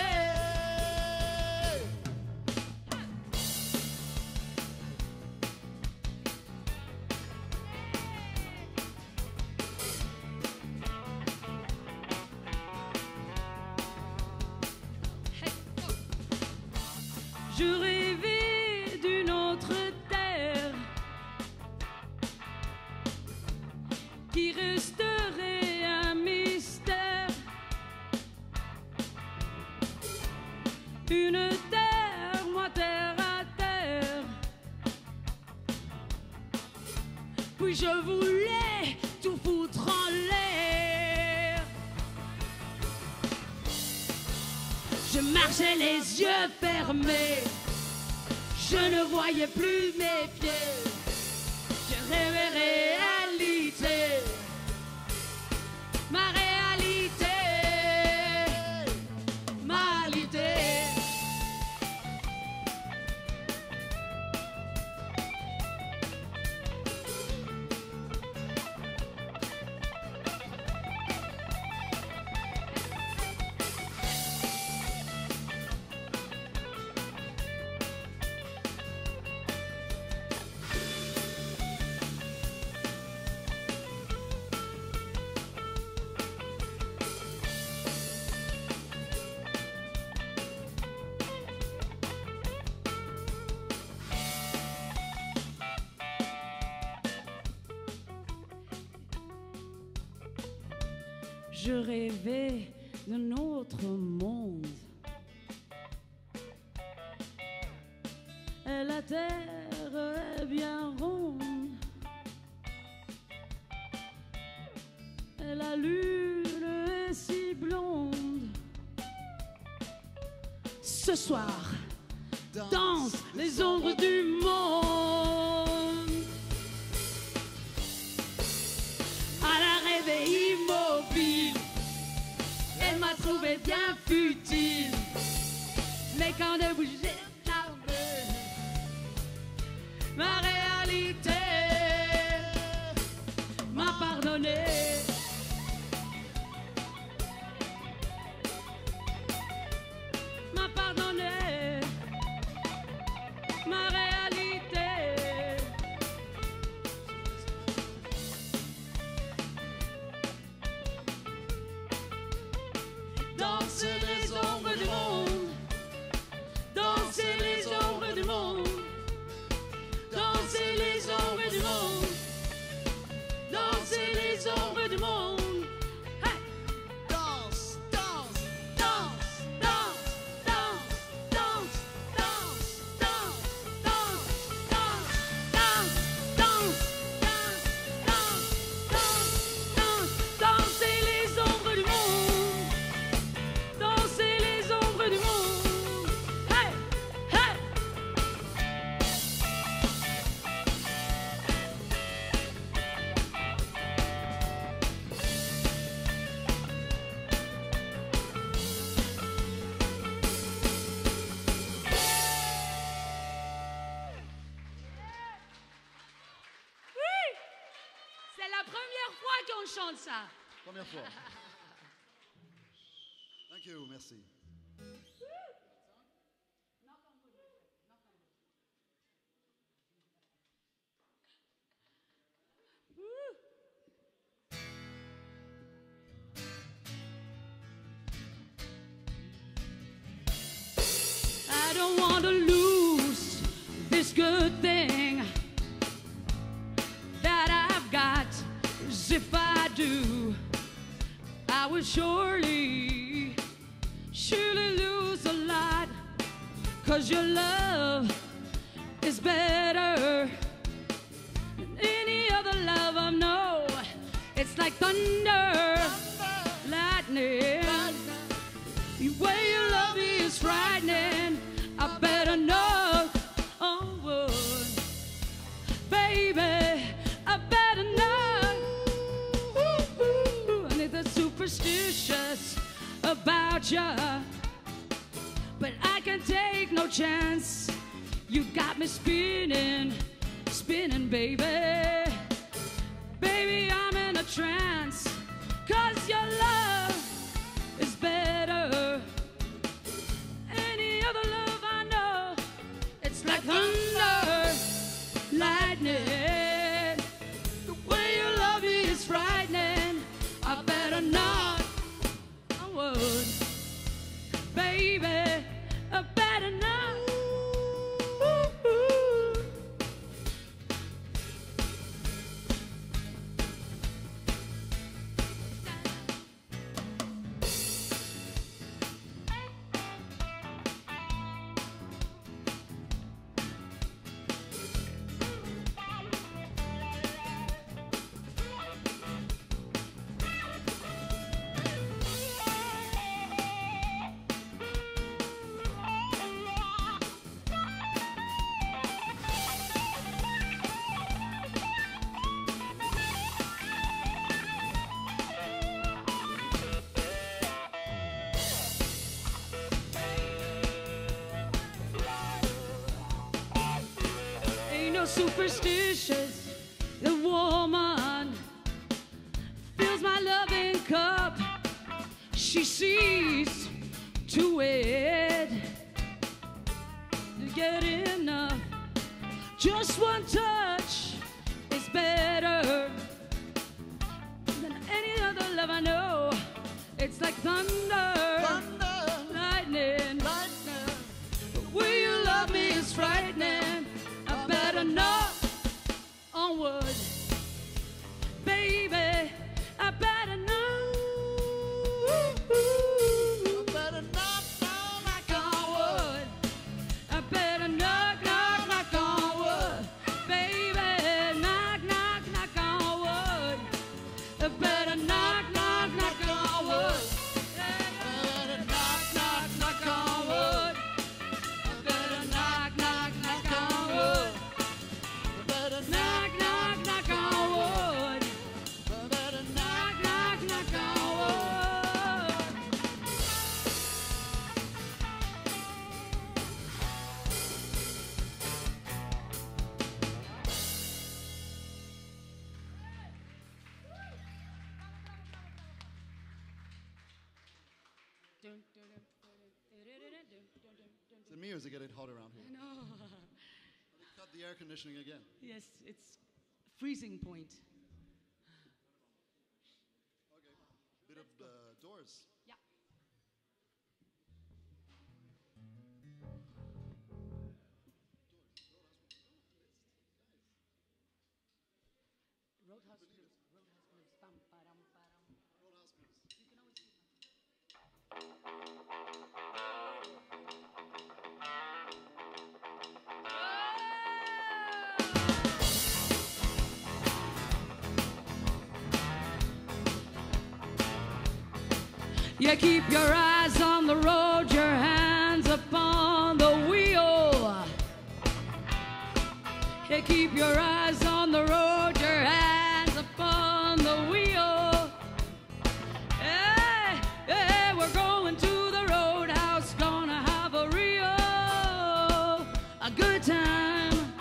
Je rêvais d'une autre terre qui resterait un mystère. Une terre, moi terre à terre. Puis je voulais tout foutre en l'air. Je marchais les yeux fermés. Je ne voyais plus mes pieds. Je rêvais réalité, ma réalité, ma réalité. Je rêvais d'un autre monde. Et la terre est bien ronde. Et la lune est si blonde. Ce soir, dansent les ombres du monde. À la rêve immobile, elle m'a trouvé bien futile. Mais quand elle bougeait la main, ma réalité m'a pardonné. M'a pardonné, ma réalité. Danser les ombres du monde, danser chante ça. Première fois. Thank you, merci. I don't want to lose this good thing that I've got. 'Cause if I do, I will surely lose a lot. 'Cause your love is better than any other love I know. It's like thunder, lightning. The way you love me is frightening. I better knock on wood, baby. I better knock. And if they're superstitious about you, but I can take no chance. You got me spinning, spinning, baby. Baby, I'm in a trance. 'Cause your love is better. Any other love I know, it's like thunder, lightning. The way you love me is frightening. I better not on wood, baby. I better not. Superstitious, the woman fills my loving cup. She sees to it to get enough. Just one touch is better than any other love I know. It's like thunder, lightning. The way you love me is frightening. I better knock on wood, baby. I better knock. I better knock on wood. I better knock on wood, baby. Knock on wood. I better knock on wood. I better knock on wood. I better knock on wood. Knock, knock, knock on wood. Knock, knock, knock on wood. Is it me or is it getting hot around here? No. Cut the air conditioning again. Yes, it's freezing point. Okay. Bit of the Doors. Yeah. Roadhouse Blues. Roadhouse Blues. Bum, ba-dum, ba-dum. Roadhouse Blues. You can always keep You keep your eyes on the road, your hands upon the wheel. You keep your eyes on the road, your hands upon the wheel. Hey, hey, we're going to the roadhouse, gonna have a good time.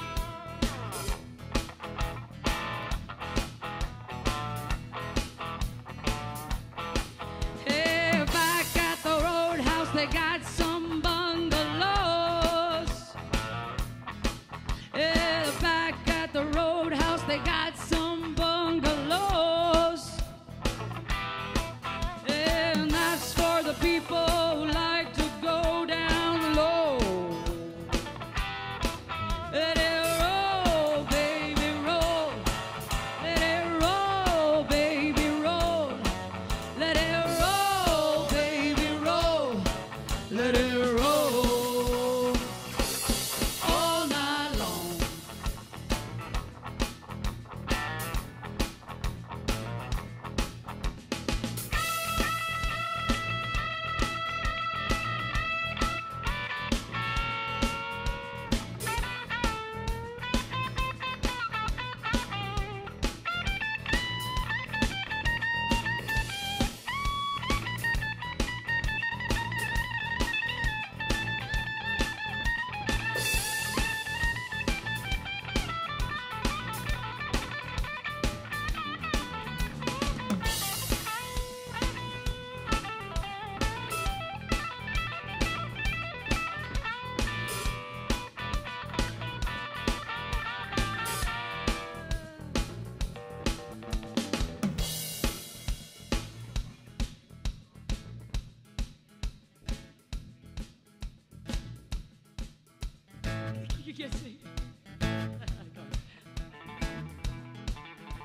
Yes, sir.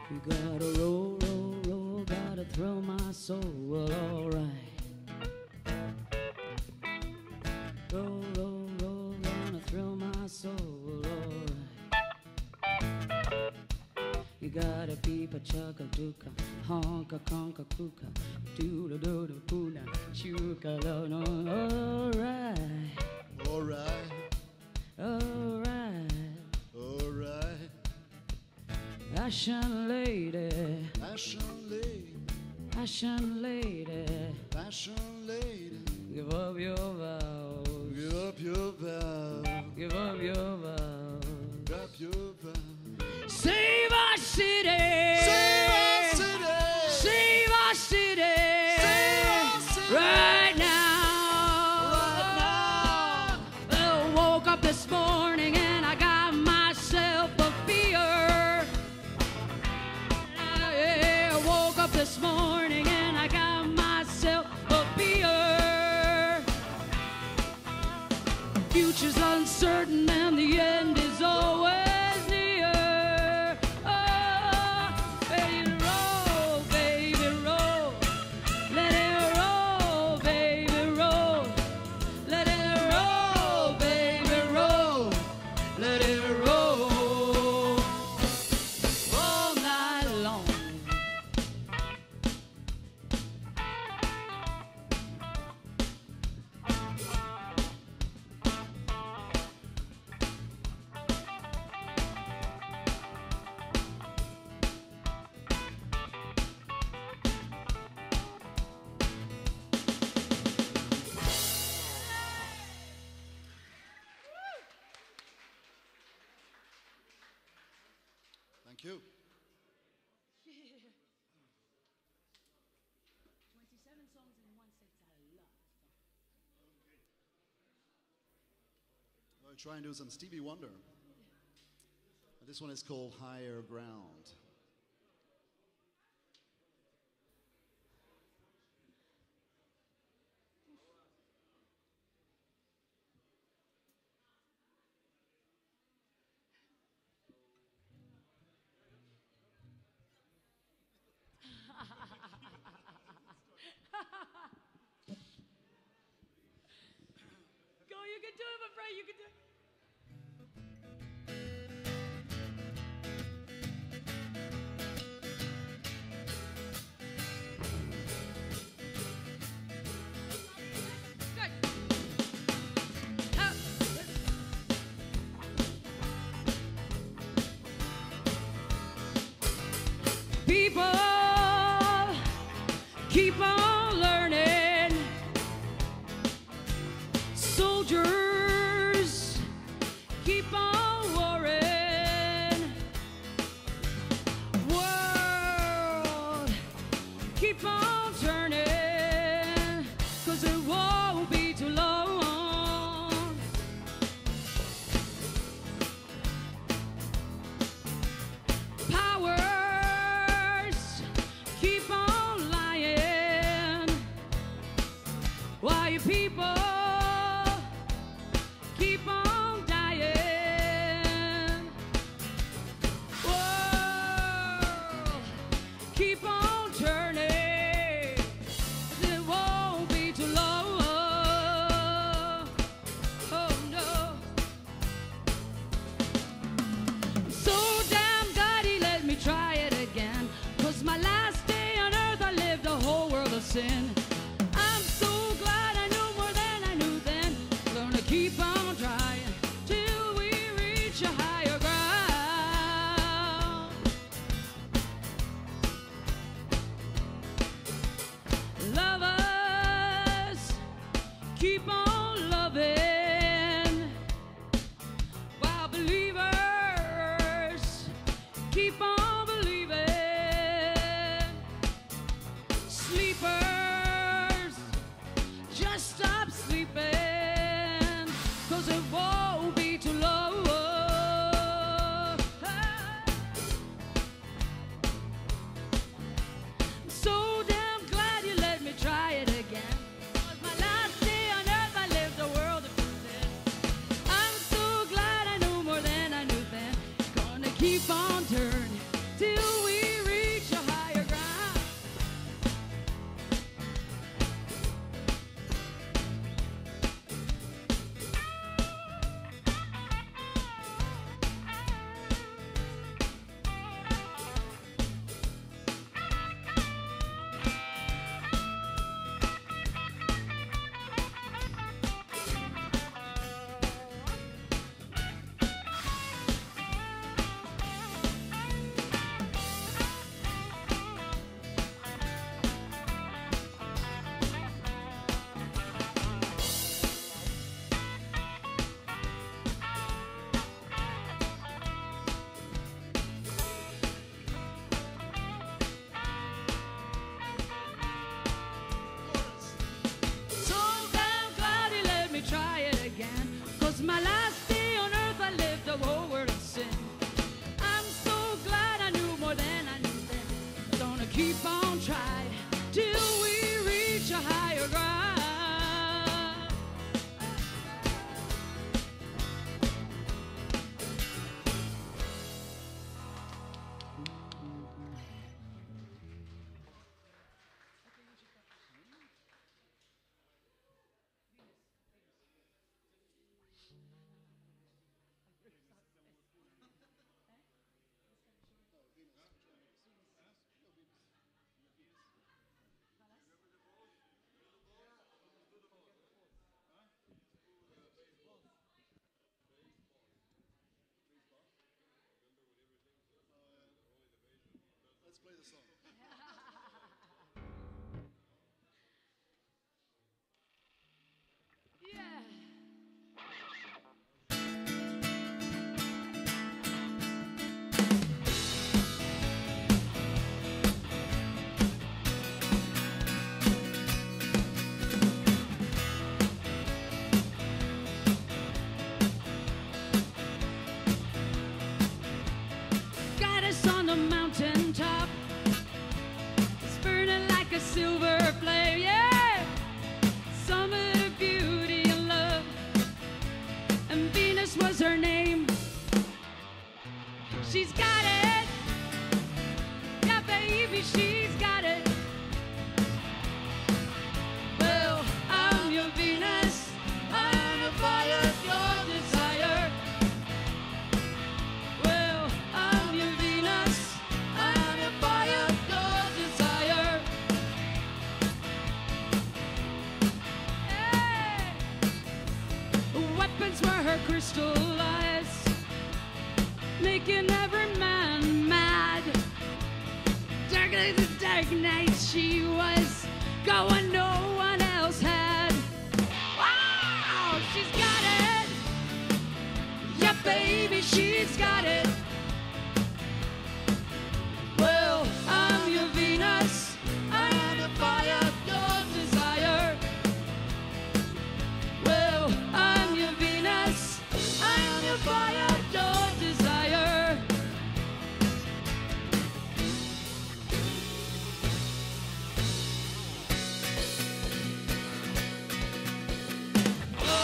You gotta roll, roll, roll, gotta thrill my soul, all right. Roll, roll, roll, gonna thrill my soul, all right. You gotta beep a chugga dooka, honka conka kuka, doodle doodle poona, chuka lo no, all right, All right, all right. all right. Fashion lady, Fashion lady, fashion lady, fashion lady. give up your vows, Give up your vow, give up your vows. drop your vow. Save our city, Save our city, save our city, Save our city. right now. Right now. I woke up this morning and I got myself a beer. I woke up this morning and I got myself a beer. Future's uncertain and the end is always near. Oh, baby, roll, baby, roll. Let it roll, baby, roll. Let it roll, baby, roll. Let it roll all night long. Thank you. 27 songs in one set, I love. I'll try and do some Stevie Wonder. This one is called Higher Ground. Go, you can do it, my friend, you can do it. Good. People keep on learning. Soldiers keep on turning till we reach a higher ground. So damn glad he let me try it again. 'Cause my last day on earth I lived a whole world of sin. I'm so glad I knew more than I knew then. Gonna keep on trying till we reach a higher ground. Let's play the song. Yeah. Got us on the mountain top. It's burning like a silver flame, yeah. Summer beauty and love, and Venus was her name. She's got it, yeah, baby, she's got it. Well, I'm your Venus, I'm the fire, your desire. Well, I'm your Venus, I'm the fire, your desire. Hey! Weapons were her crystal eyes, making every man mad. Dark as the dark night she was, going no one else had. Wow, she's got it. Yeah, baby, she's got it. Well, I'm your Venus, I'm the fire, your desire. Well, I'm your Venus, I'm your fire, your desire. Oh,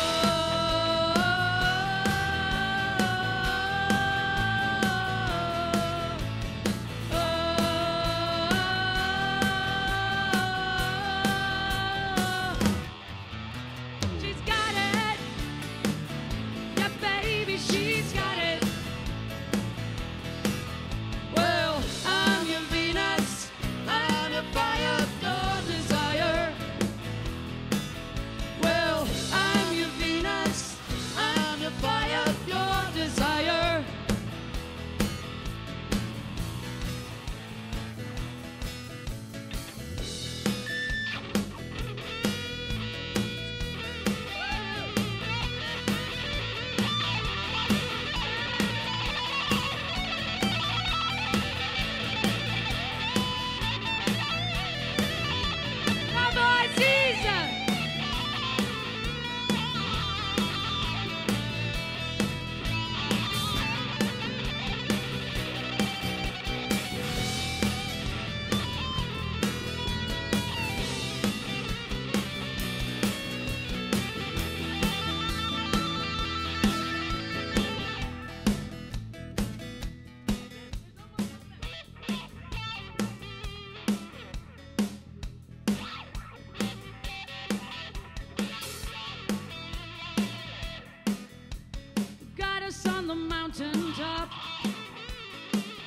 on the mountaintop,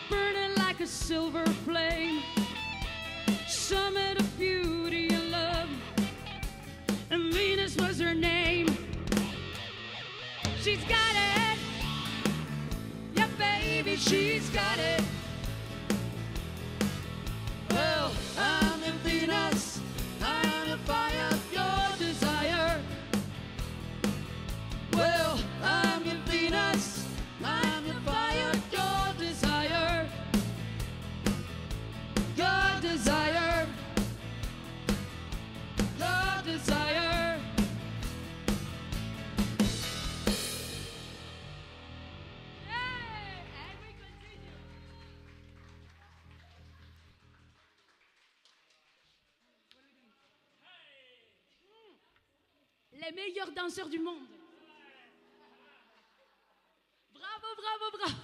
burning like a silver flame, summit of beauty and love, and Venus was her name. She's got it, yeah baby, she's got it. Well, I'm your Venus, I'm your fire, your desire. Well, I'm your Venus, I'm your fire, your desire. Your desire. Your desire. And we continue. Les meilleurs danseurs du monde. Bravo, bravo, bravo.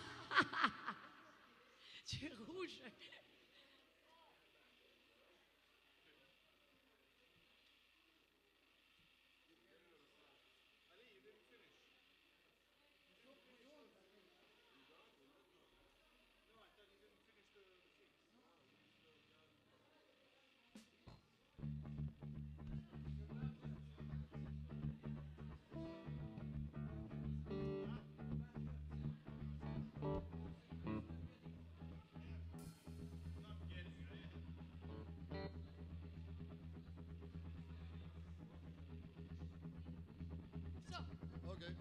Tu es rouge. So, Okay.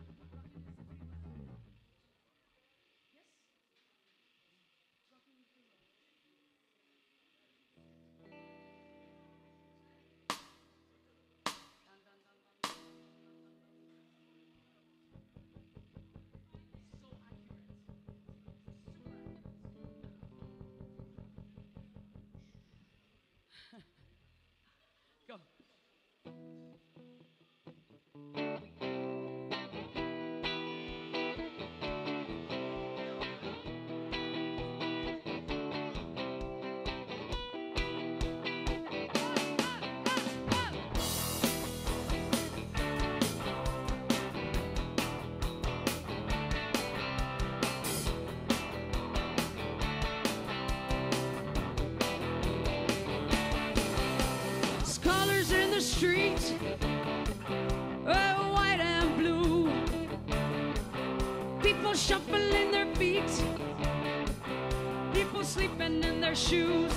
go. Scholars in the street, white and blue. People shuffling their feet, people sleeping in their shoes.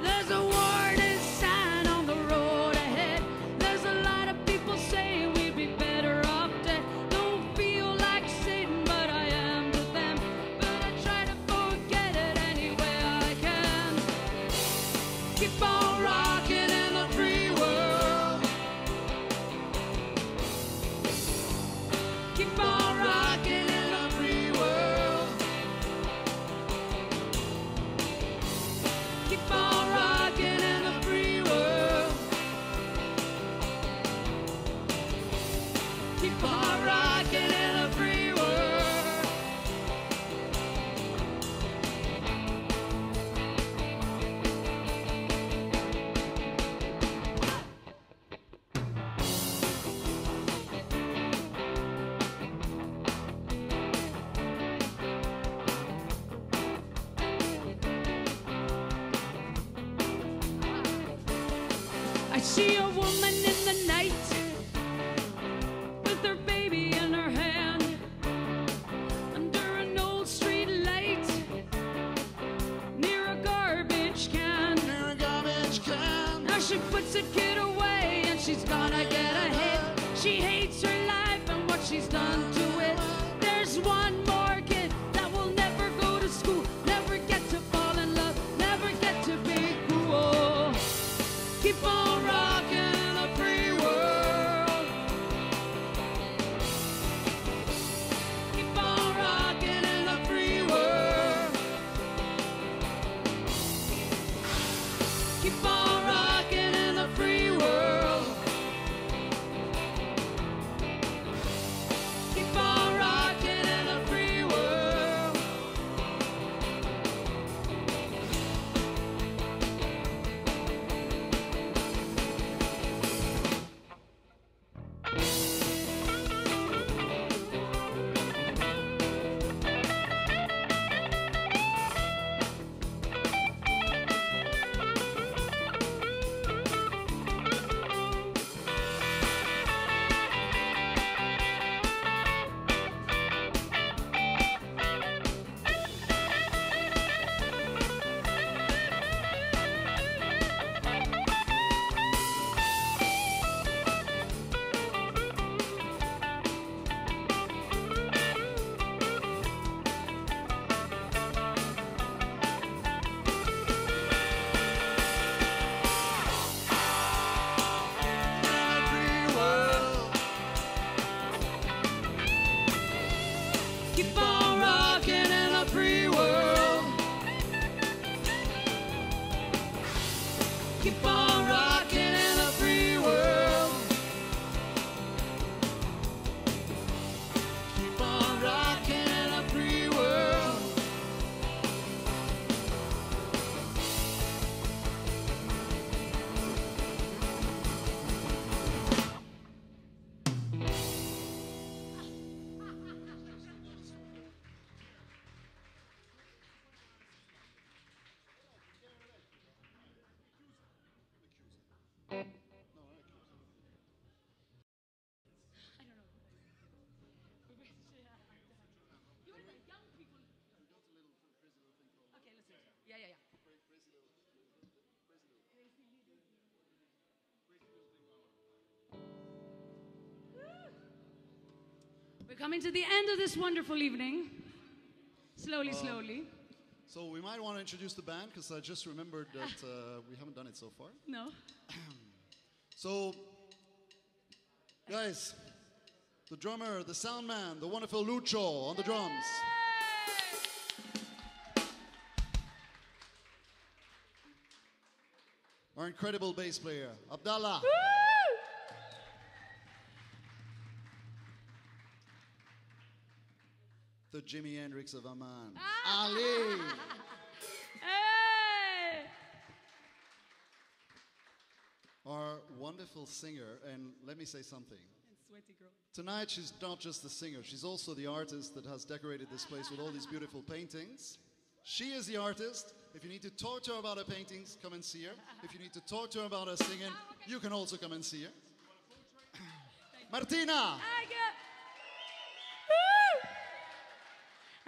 There's a warning sign on the road ahead. There's a lot of people saying we'd be better off dead. Don't feel like Satan, but I am to them. But I try to forget it any way I can. Keep on rocking in the free world. Keep on rocking in the free world. Keep on rocking in the free world. Keep on rocking in the free world. I see a woman in the night with her baby in her hand under an old street light near a garbage can. Near a garbage can. Now she puts the kid away and she's gonna get ahead. She hates her life and what she's done to it. There's one more kid that will never go to school, never get to fall in love, never get to be cool. Keep on rocking Keep on rocking in a free world. Keep on rocking in a free world. Keep on rocking in a free world. Yeah, yeah, yeah. We're coming to the end of this wonderful evening. Slowly, slowly. So we might want to introduce the band because I just remembered that we haven't done it so far. No. So, guys, the drummer, the sound man, the wonderful Lucho on the drums. Our incredible bass player, Abdallah. The Jimi Hendrix of Amman, Ali. Hey! Our wonderful singer, and let me say something. And sweaty girl. Tonight, she's not just the singer, she's also the artist that has decorated this place with all these beautiful paintings. She is the artist. If you need to talk to her about her paintings, come and see her. If you need to talk to her about her singing, you can also come and see her. Martina! I get. Woo!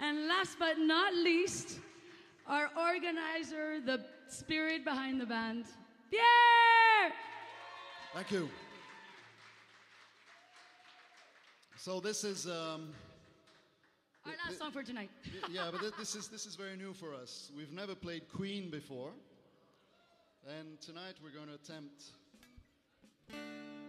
And last but not least, our organizer, the spirit behind the band, Pierre! Thank you. So this is Our last song for tonight. yeah, but this is very new for us. We've never played Queen before, and tonight we're going to attempt.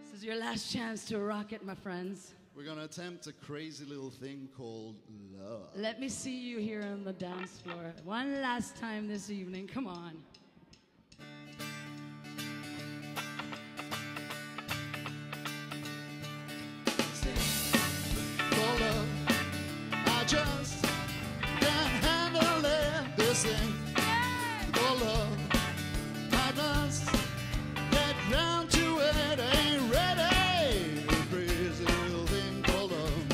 This is your last chance to rock it, my friends. We're going to attempt a crazy little thing called love. Let me see you here on the dance floor one last time this evening. Come on. For love, I just can't handle it. This thing. For love, I just get down to it. Ain't ready. Crazy little thing called love.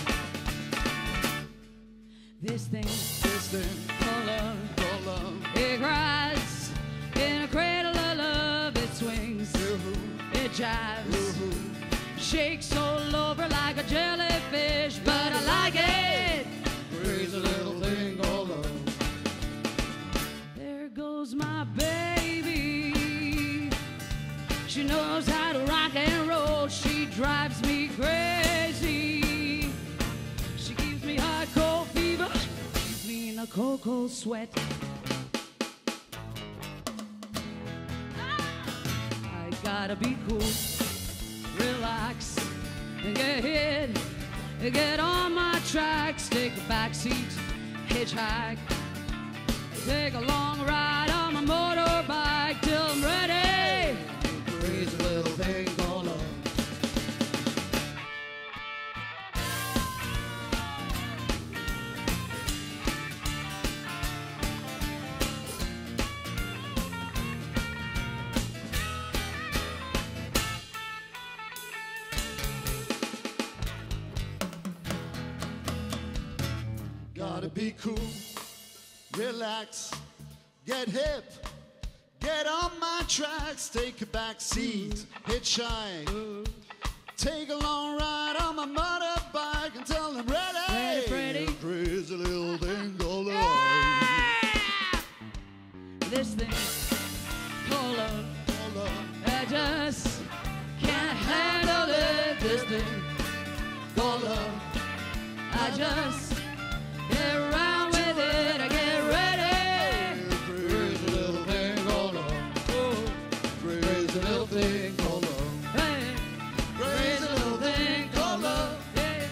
This thing This thing called love, called love. it cries in a cradle of love. It swings, it jives, shakes all over like a jellyfish. But I like it. Crazy little thing called love. There goes my baby. She knows how to rock and roll. She drives me crazy. She gives me hot cold fever, keeps me in a cold, cold sweat. I gotta be cool, relax, and get hit. Get on my tracks, take a backseat, hitchhike. Take a long ride on my motorbike till I'm ready. Crazy little thing called love. Gotta be cool, relax, get hip, get on my tracks, take a back seat, hitchhike, take a long ride on my motorbike until I'm ready. Ready, Freddie? Crazy little thing called love. Yeah! This thing called love, Called love. I just can't handle it. This thing called love, I just get around with it. I get ready. Crazy little thing called love. Oh, Crazy little thing called love. hey, crazy little thing called love. Yeah.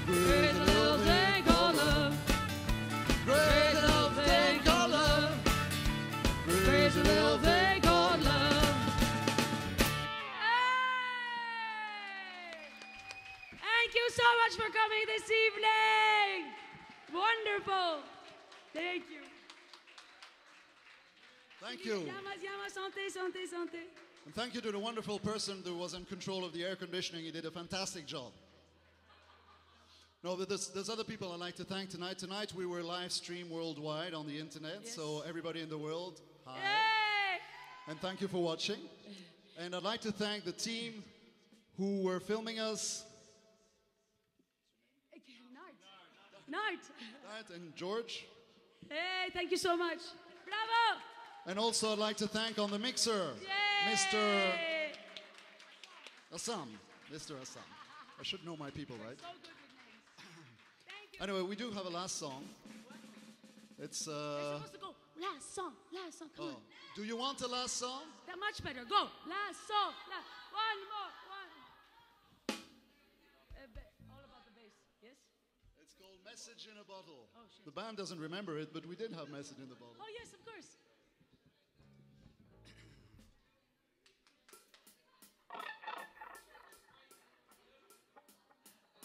Crazy little thing called love. evening. Wonderful. Thank you. Thank you. Yama, yama, santé, santé, santé. And thank you to the wonderful person who was in control of the air conditioning. He did a fantastic job. No, but there's other people I'd like to thank tonight. Tonight we were live streamed worldwide on the internet, Yes. so everybody in the world, hi. Hey! And thank you for watching. And I'd like to thank the team who were filming us, Night. Nat and George. Hey, thank you so much. Bravo. And also I'd like to thank on the mixer, Yay! Mr. Assam. Mr. Assam. I should know my people, right? So good with names. Thank you. Anyway, we do have a last song. It's We're supposed to go. Last song. Come on. do you want a last song? That much better. Go. Last song. One more. All about the bass. Yes? It's called Message in a Bottle. Oh, shit. The band doesn't remember it, but we did have Message in the Bottle. Oh, yes, of course.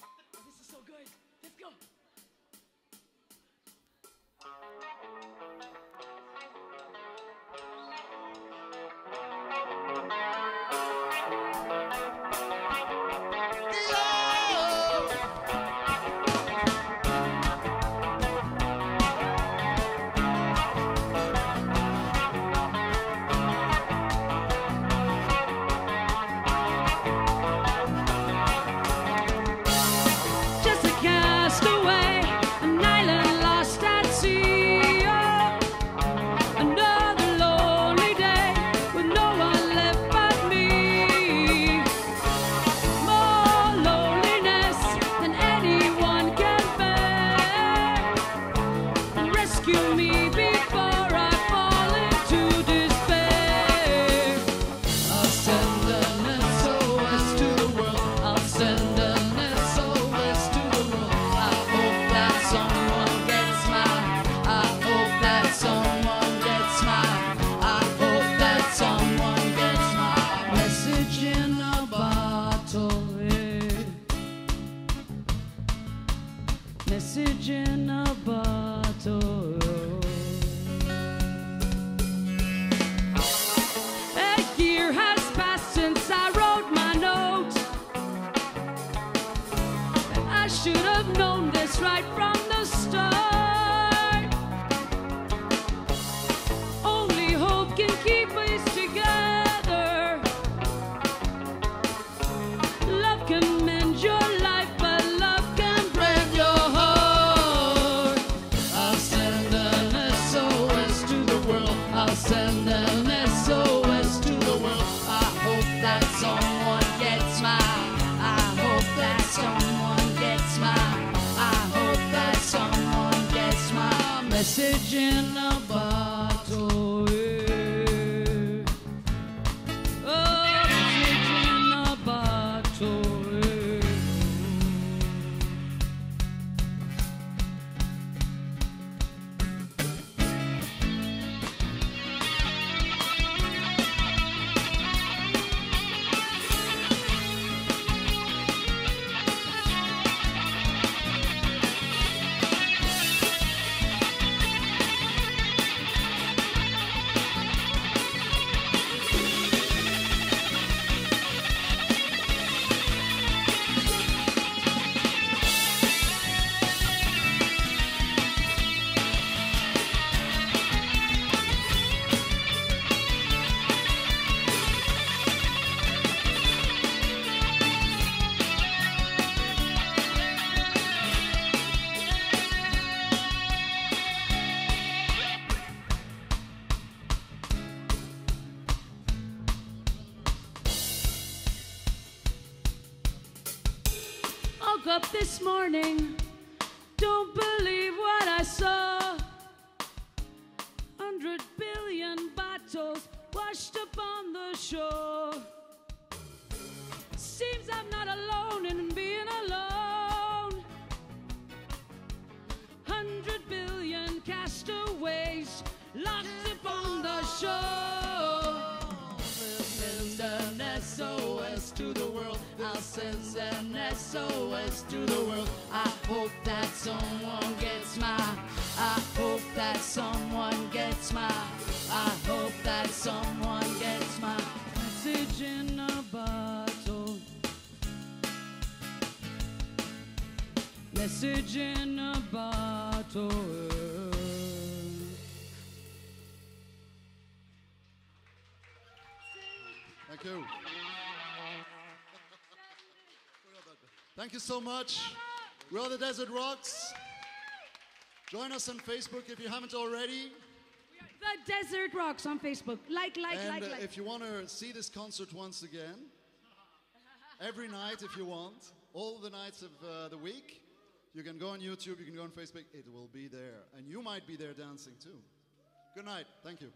Oh, this is so good. Let's go. Just a castaway, an island lost at sea. Oh, another lonely day with no one left but me. More loneliness than anyone can bear. Rescue me before I fall into despair. I'll send an SOS to the world. I'll send an SOS to the world. I hope that someone gets mine. I hope that someone gets mine. I hope that someone gets mine. Message in a bottle. Yeah. Message in a bottle. A year has passed since I wrote my note. I should have known this right from the start. Only hope can keep us together. Love can mend your life, but love can break your heart. I'll send an SOS to the world. I'll send an SOS to the world. I hope that someone gets mine. I hope that someone gets mine. I hope that someone gets my message in a bottle. Yeah. Oh, message in a bottle. Yeah. Woke up this morning, don't believe what I saw. 100 billion bottles washed up on the shore. Seems I'm not alone in being alone. 100 billion castaways locked upon the shore. Send an SOS to the world. I'll send an SOS SOS to the world. I hope that someone gets my, I hope that someone gets my, I hope that someone gets my Message in a bottle. Message in a bottle. Thank you. Thank you so much. We're the Desert Rocks. Join us on Facebook if you haven't already. The Desert Rocks on Facebook. Like. And if you want to see this concert once again, every night if you want, all the nights of the week, you can go on YouTube, you can go on Facebook, it will be there. And you might be there dancing too. Good night. Thank you.